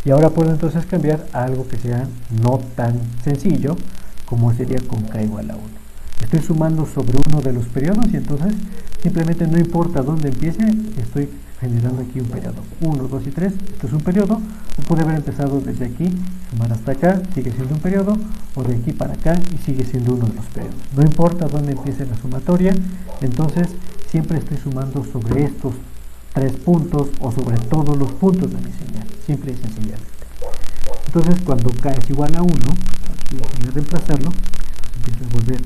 Y ahora puedo entonces cambiar a algo que sea no tan sencillo, como sería con k igual a 1. Estoy sumando sobre uno de los periodos, y entonces simplemente no importa dónde empiece, estoy generando aquí un periodo. 1, 2 y 3, esto es un periodo. O puede haber empezado desde aquí, sumar hasta acá, sigue siendo un periodo, o de aquí para acá y sigue siendo uno de los periodos. No importa dónde empiece la sumatoria, entonces siempre estoy sumando sobre estos 3 puntos o sobre todos los puntos de mi señal, simple y sencillamente. Entonces, cuando k es igual a 1, aquí voy a reemplazarlo, esto empieza a volver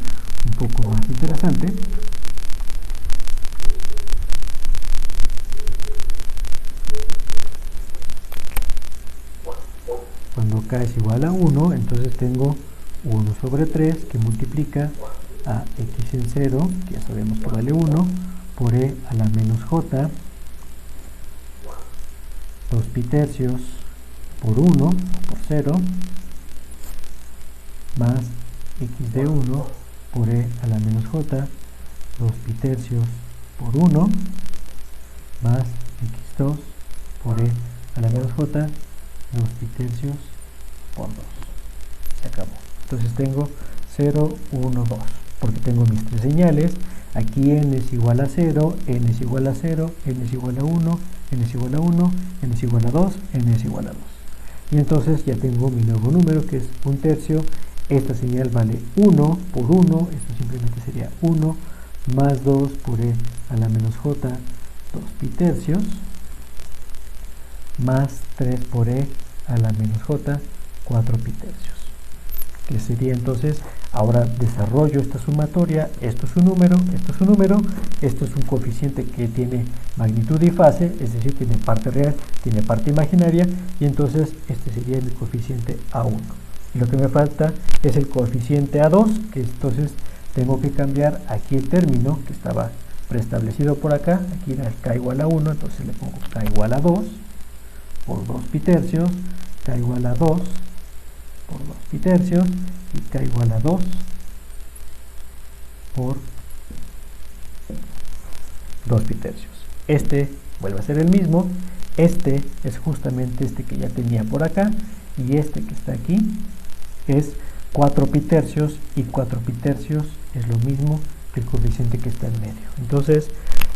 un poco más interesante. k es igual a 1, entonces tengo 1 sobre 3 que multiplica a x en 0, que ya sabemos que vale 1, por e a la menos j, 2 pi tercios por 1, por 0, más x de 1 por e a la menos j, 2 pi tercios por 1, más x2 por e a la menos j, 2 pi tercios por 2. Se acabó. Entonces tengo 0, 1, 2, porque tengo mis tres señales. Aquí n es igual a 0, n es igual a 0, n es igual a 1, n es igual a 1, n es igual a 2, n es igual a 2. Y entonces ya tengo mi nuevo número, que es 1 tercio. Esta señal vale 1 por 1, esto simplemente sería 1, más 2 por e a la menos j, 2 pi tercios, más 3 por e a la menos j, 4 pi tercios. Que sería entonces, ahora desarrollo esta sumatoria, esto es un número, esto es un número, esto es un coeficiente que tiene magnitud y fase, es decir, tiene parte real, tiene parte imaginaria, y entonces este sería mi coeficiente A1. Y lo que me falta es el coeficiente A2, que entonces tengo que cambiar aquí el término que estaba preestablecido por acá, aquí era k igual a 1, entonces le pongo k igual a 2, por 2 pi tercios, k igual a 2, por 2 pi tercios, y k igual a 2 por 2 pi tercios. Este vuelve a ser el mismo, este es justamente este que ya tenía por acá, y este que está aquí es 4 pi tercios, y 4 pi tercios es lo mismo que el coeficiente que está en medio. Entonces,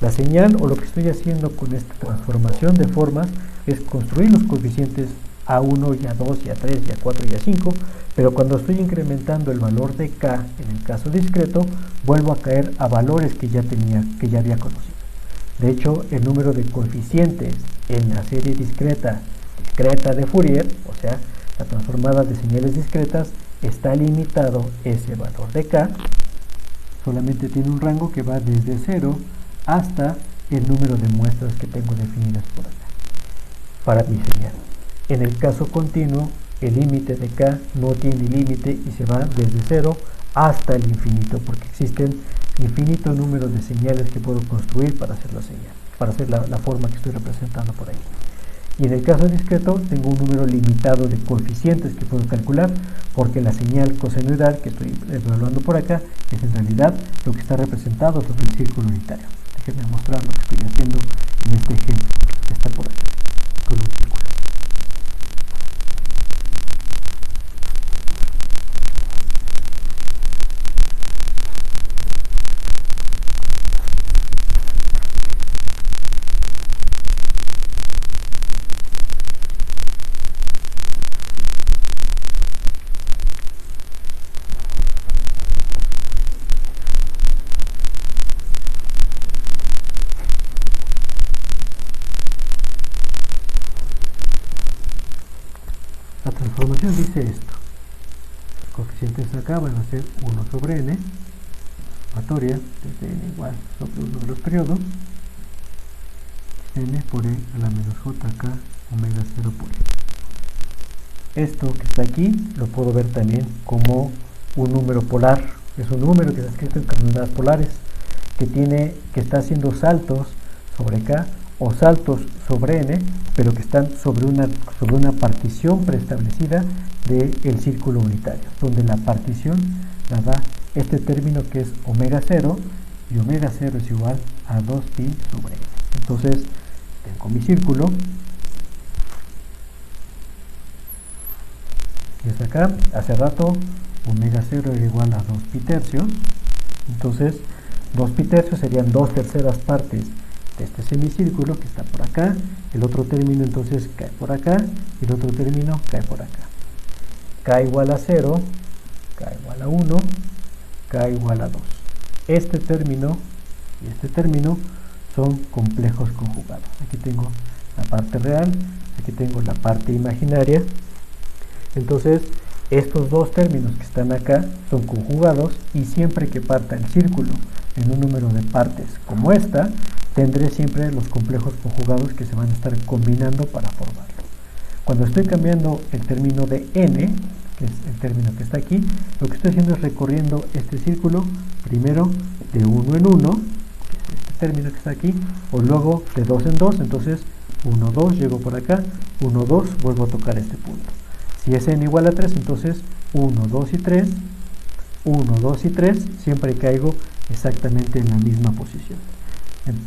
la señal, o lo que estoy haciendo con esta transformación de formas, es construir los coeficientes A1 y A2 y A3 y A4 y A5, pero cuando estoy incrementando el valor de k en el caso discreto, vuelvo a caer a valores que ya había conocido. De hecho, el número de coeficientes en la serie discreta de Fourier, o sea, la transformada de señales discretas, está limitado ese valor de k, solamente tiene un rango que va desde 0 hasta el número de muestras que tengo definidas por acá, para mi señal. En el caso continuo, el límite de k no tiene límite y se va desde 0 hasta el infinito, porque existen infinito número de señales que puedo construir para hacer la señal, para hacer la forma que estoy representando por ahí. Y en el caso discreto tengo un número limitado de coeficientes que puedo calcular, porque la señal cosenoidal que estoy evaluando por acá es en realidad lo que está representado sobre el círculo unitario. Déjenme mostrar lo que estoy haciendo en este ejemplo que está por aquí, con un círculo. La transformación dice esto: los coeficientes acá van a ser 1 sobre n, sumatoria desde n igual sobre 1 de los periodos, n por e a la menos jk omega 0 por e. Esto que está aquí lo puedo ver también como un número polar, es un número que está escrito en coordenadas polares, que está haciendo saltos sobre k o saltos sobre n, pero que están sobre una partición preestablecida del círculo unitario, donde la partición la da este término que es omega 0, y omega 0 es igual a 2pi sobre n. Entonces tengo mi círculo, y es acá, hace rato omega 0 era igual a 2pi tercios, entonces 2pi tercios serían 2/3 partes de este semicírculo que está por acá, el otro término entonces cae por acá, y el otro término cae por acá. K igual a 0, K igual a 1, K igual a 2. Este término y este término son complejos conjugados. Aquí tengo la parte real, aquí tengo la parte imaginaria. Entonces, estos dos términos que están acá son conjugados, y siempre que parta el círculo en un número de partes como esta, tendré siempre los complejos conjugados que se van a estar combinando para formarlo. cuando estoy cambiando el término de n, que es el término que está aquí, lo que estoy haciendo es recorriendo este círculo, primero de 1 en 1, que es este término que está aquí, o luego de 2 en 2, entonces 1, 2, llego por acá, 1, 2, vuelvo a tocar este punto. Si es n igual a 3, entonces 1, 2 y 3, 1, 2 y 3, siempre caigo exactamente en la misma posición.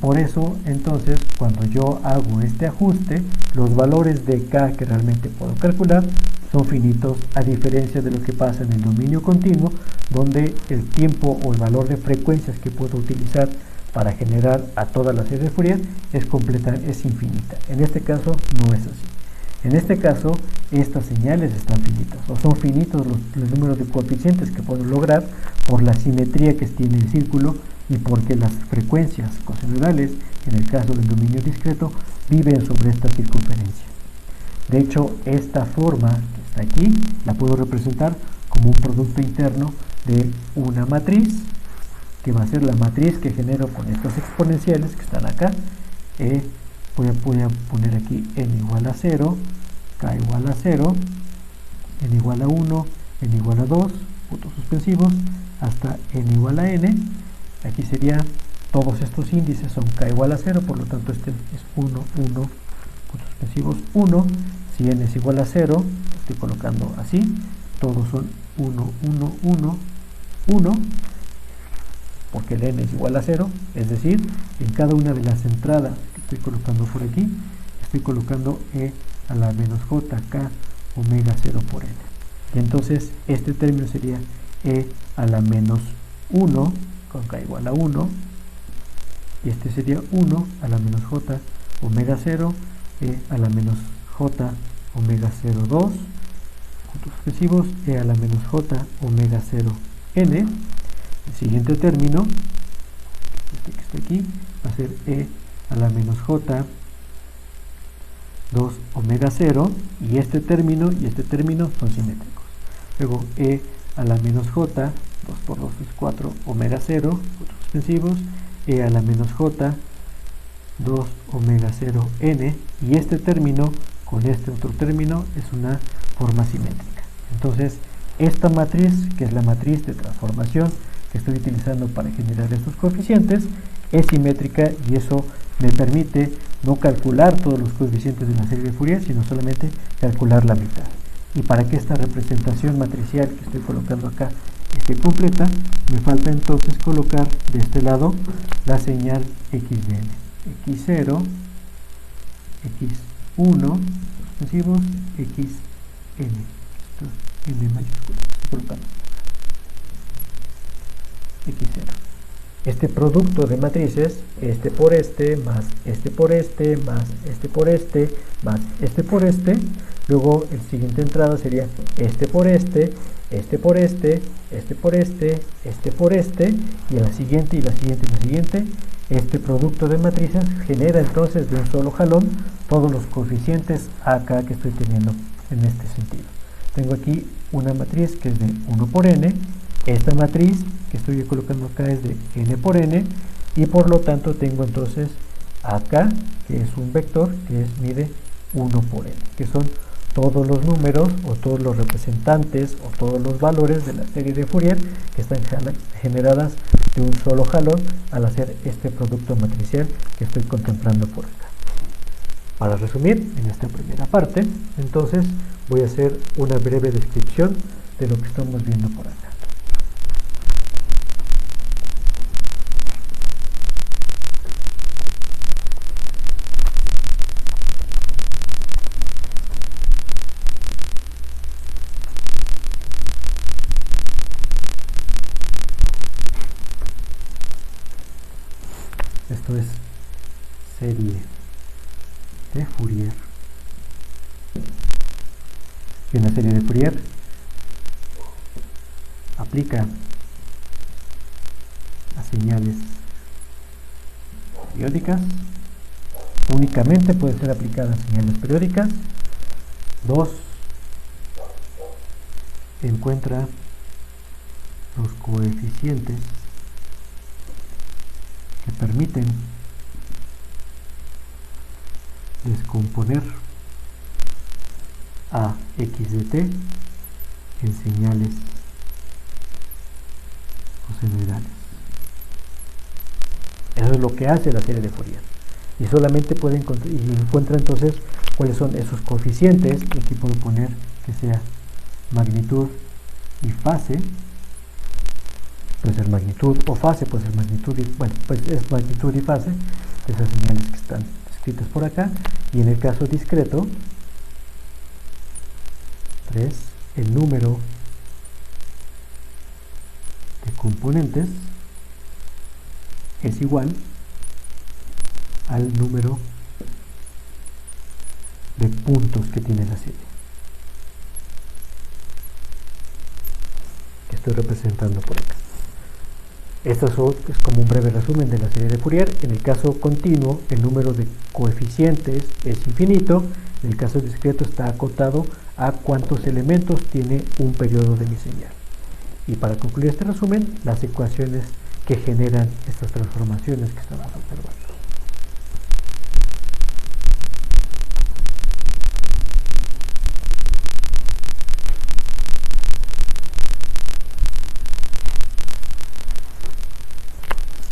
Por eso, entonces, cuando yo hago este ajuste, los valores de k que realmente puedo calcular son finitos, a diferencia de lo que pasa en el dominio continuo, donde el tiempo o el valor de frecuencias que puedo utilizar para generar a toda la serie de Fourier es infinita. En este caso no es así. En este caso, estas señales están finitas, o son finitos los números de coeficientes que puedo lograr por la simetría que tiene el círculo y porque las frecuencias cosenoidales, en el caso del dominio discreto, viven sobre esta circunferencia. De hecho, esta forma que está aquí la puedo representar como un producto interno de una matriz, que va a ser la matriz que genero con estas exponenciales que están acá. Voy a poner aquí n igual a 0, k igual a 0, n igual a 1, n igual a 2, puntos suspensivos, hasta n igual a n. Aquí sería, todos estos índices son k igual a 0, por lo tanto este es 1, 1, puntos suspensivos 1. Si n es igual a 0, estoy colocando así, todos son 1, 1, 1, 1, porque el n es igual a 0, es decir, en cada una de las entradas que estoy colocando por aquí, estoy colocando e a la menos j k omega 0 por n. Y entonces este término sería e a la menos 1 con k igual a 1, y este sería 1 a la menos j omega 0, e a la menos j omega 0 2, puntos sucesivos, e a la menos j omega 0 n. El siguiente término, este que está aquí, va a ser e a la menos j 2 omega 0, y este término son simétricos. Luego e a la menos j, 2 por 2 es 4, omega 0, puntos suspensivos, e a la menos j 2 omega 0 n, y este término con este otro término es una forma simétrica. Entonces, esta matriz, que es la matriz de transformación que estoy utilizando para generar estos coeficientes, es simétrica, y eso me permite no calcular todos los coeficientes de la serie de Fourier, sino solamente calcular la mitad. Y para que esta representación matricial que estoy colocando acá esté completa, me falta entonces colocar de este lado la señal x de n. x0, x1, suspensivos, xn. Esto es n mayúscula. Estoy colocando x0. Este producto de matrices, este por este, más este por este, más este por este, más este por este. Luego el siguiente entrada sería este por este, este por este, este por este, este por este, y la siguiente, y la siguiente, y la siguiente. Este producto de matrices genera entonces de un solo jalón todos los coeficientes acá que estoy teniendo en este sentido. Tengo aquí una matriz que es de 1 por n. Esta matriz que estoy colocando acá es de n por n, y por lo tanto tengo entonces acá, que es un vector que mide 1 por n, que son todos los números o todos los representantes o todos los valores de la serie de Fourier que están generadas de un solo jalón al hacer este producto matricial que estoy contemplando por acá. Para resumir, en esta primera parte, entonces voy a hacer una breve descripción de lo que estamos viendo por acá. Esto es serie de Fourier. Y una serie de Fourier aplica a señales periódicas. Únicamente puede ser aplicada a señales periódicas. 2. Encuentra los coeficientes que permiten descomponer a x de t en señales cosenoidales. Eso es lo que hace la serie de Fourier. Y solamente puede encuentra entonces cuáles son esos coeficientes, y aquí puedo poner que sea magnitud y fase, puede ser magnitud o fase, puede ser magnitud y, bueno, pues es magnitud y fase de esas señales que están escritas por acá, y en el caso discreto 3, el número de componentes es igual al número de puntos que tiene la serie, que estoy representando por acá. Esto es como un breve resumen de la serie de Fourier. En el caso continuo, el número de coeficientes es infinito. En el caso discreto está acotado a cuántos elementos tiene un periodo de mi señal. Y para concluir este resumen, las ecuaciones que generan estas transformaciones que estamos observando.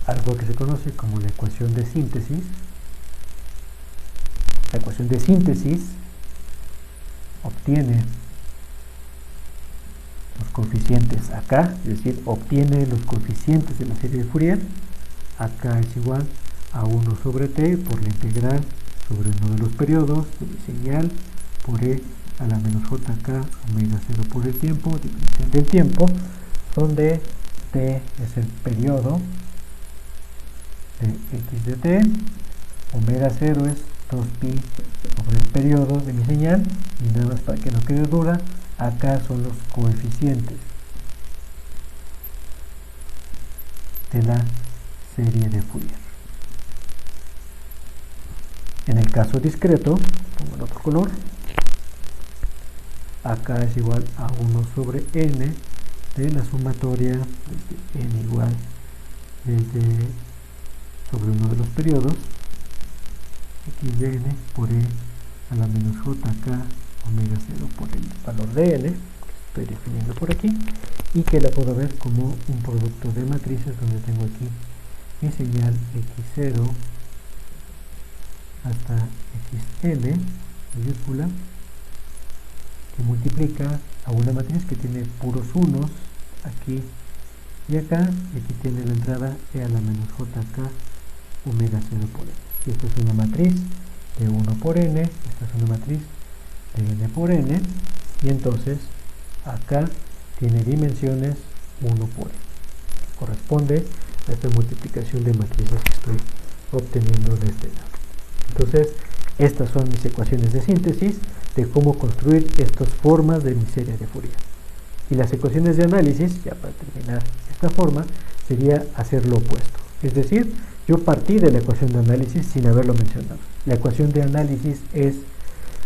Algo que se conoce como la ecuación de síntesis. La ecuación de síntesis obtiene los coeficientes acá, es decir, obtiene los coeficientes de la serie de Fourier. Acá es igual a 1 sobre t por la integral sobre uno de los periodos de mi señal por e a la menos jk omega 0 por el tiempo, división del tiempo, donde t es el periodo de x de t, omega 0 es 2pi sobre el periodo de mi señal, y nada más para que no quede duda, acá son los coeficientes de la serie de Fourier. En el caso discreto, pongo el otro color, acá es igual a 1 sobre n de la sumatoria desde n igual desde sobre uno de los periodos x de n por e a la menos jk omega 0 por el valor de n, que estoy definiendo por aquí, y que la puedo ver como un producto de matrices, donde tengo aquí mi señal x0 hasta xn mayúscula, que multiplica a una matriz que tiene puros unos aquí y acá, y aquí tiene la entrada e a la menos jk omega 0 por n. Y esta es una matriz de 1 por n, esta es una matriz de n por n, y entonces acá tiene dimensiones 1 por n. Corresponde a esta multiplicación de matrices que estoy obteniendo de este lado. Entonces, estas son mis ecuaciones de síntesis de cómo construir estas formas de mi serie de Fourier. Y las ecuaciones de análisis, ya para terminar esta forma, sería hacer lo opuesto. Es decir, yo partí de la ecuación de análisis sin haberlo mencionado. La ecuación de análisis es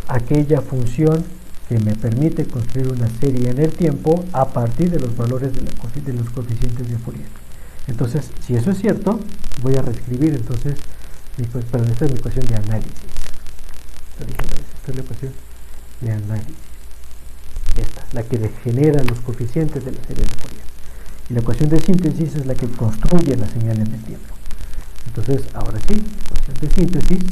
aquella función que me permite construir una serie en el tiempo a partir de los valores de los coeficientes de Fourier. Entonces, si eso es cierto, voy a reescribir entonces, perdón, esta es mi ecuación de análisis. Esta es la ecuación de análisis. Esta es la que genera los coeficientes de la serie de Fourier. Y la ecuación de síntesis es la que construye la señal en el tiempo. Entonces, ahora sí, ecuación de síntesis.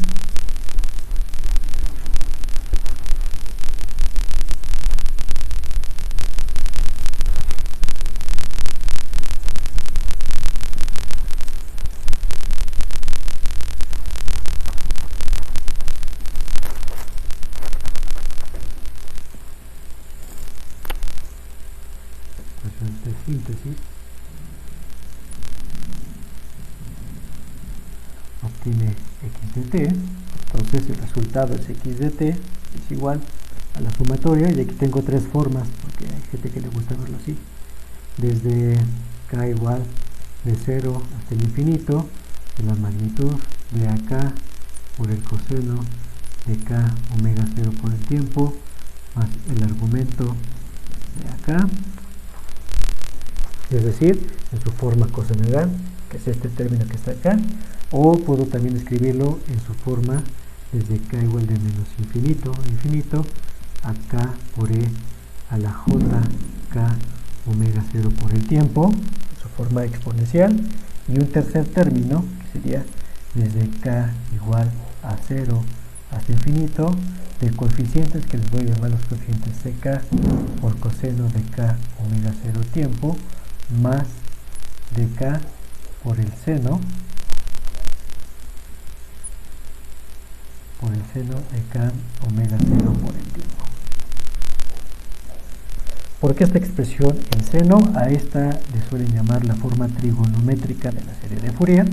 Síntesis obtiene x de t, entonces el resultado es x de t es igual a la sumatoria, y aquí tengo tres formas porque hay gente que le gusta verlo así, desde k igual de 0 hasta el infinito de la magnitud de acá por el coseno de k omega 0 por el tiempo más el argumento de acá, es decir, en su forma cosenoidal, que es este término que está acá, o puedo también escribirlo en su forma desde k igual de menos infinito, infinito, a k por e a la j k omega 0 por el tiempo, su forma exponencial, y un tercer término que sería desde k igual a 0 hasta infinito, de coeficientes que les voy a llamar los coeficientes ck por coseno de k omega 0 tiempo, más de k por el seno de k omega 0 por el tiempo. ¿Por qué esta expresión en seno? A esta le suelen llamar la forma trigonométrica de la serie de Fourier,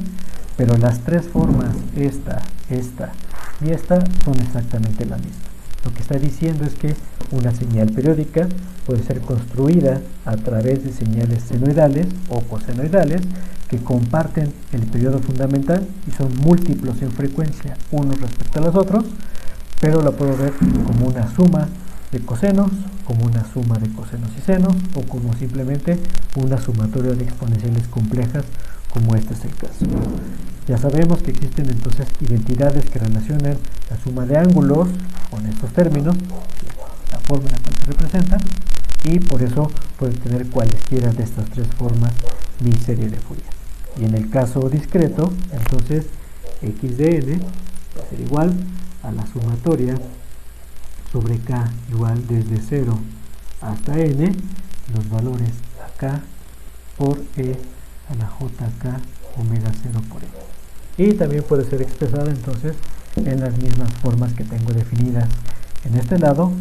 pero las tres formas, esta y esta, son exactamente la misma. Lo que está diciendo es que una señal periódica puede ser construida a través de señales senoidales o cosenoidales que comparten el periodo fundamental y son múltiplos en frecuencia unos respecto a los otros, pero la puedo ver como una suma de cosenos, como una suma de cosenos y senos, o como simplemente una sumatoria de exponenciales complejas, como este es el caso. Ya sabemos que existen entonces identidades que relacionan la suma de ángulos con estos términos, la forma en la cual se representan, y por eso pueden tener cualesquiera de estas tres formas mi serie de Fourier. Y en el caso discreto, entonces x de n va a ser igual a la sumatoria sobre k igual desde 0 hasta n, los valores ak por e a la jk omega 0 por e. Y también puede ser expresada entonces en las mismas formas que tengo definidas en este lado,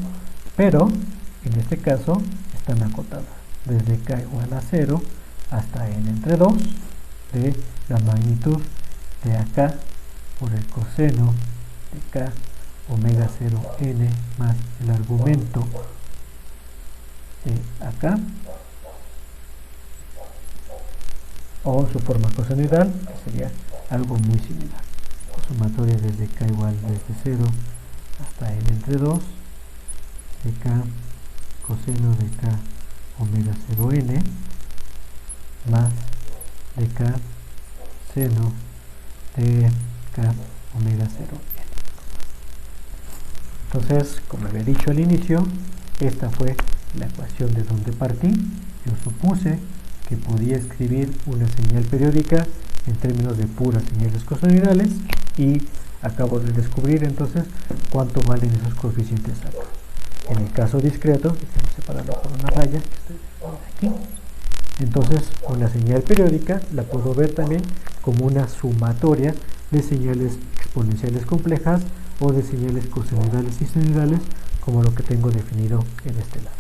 pero en este caso están acotadas desde k igual a 0 hasta n entre 2 de la magnitud de ak por el coseno de k omega 0 n más el argumento de acá, o su forma cosenoidal, que sería algo muy similar. Sumatoria desde k igual desde 0 hasta n entre 2 de k coseno de k omega 0 n más de k seno de k omega 0 n. Entonces, como había dicho al inicio, esta fue la ecuación de donde partí. Yo supuse que podía escribir una señal periódica en términos de puras señales cosenoidales y acabo de descubrir entonces cuánto valen esos coeficientes acá. En el caso discreto, déjenme separarlo por una raya que estoy aquí. Entonces, una señal periódica la puedo ver también como una sumatoria de señales exponenciales complejas o de señales cosenoidales y senoidales, como lo que tengo definido en este lado.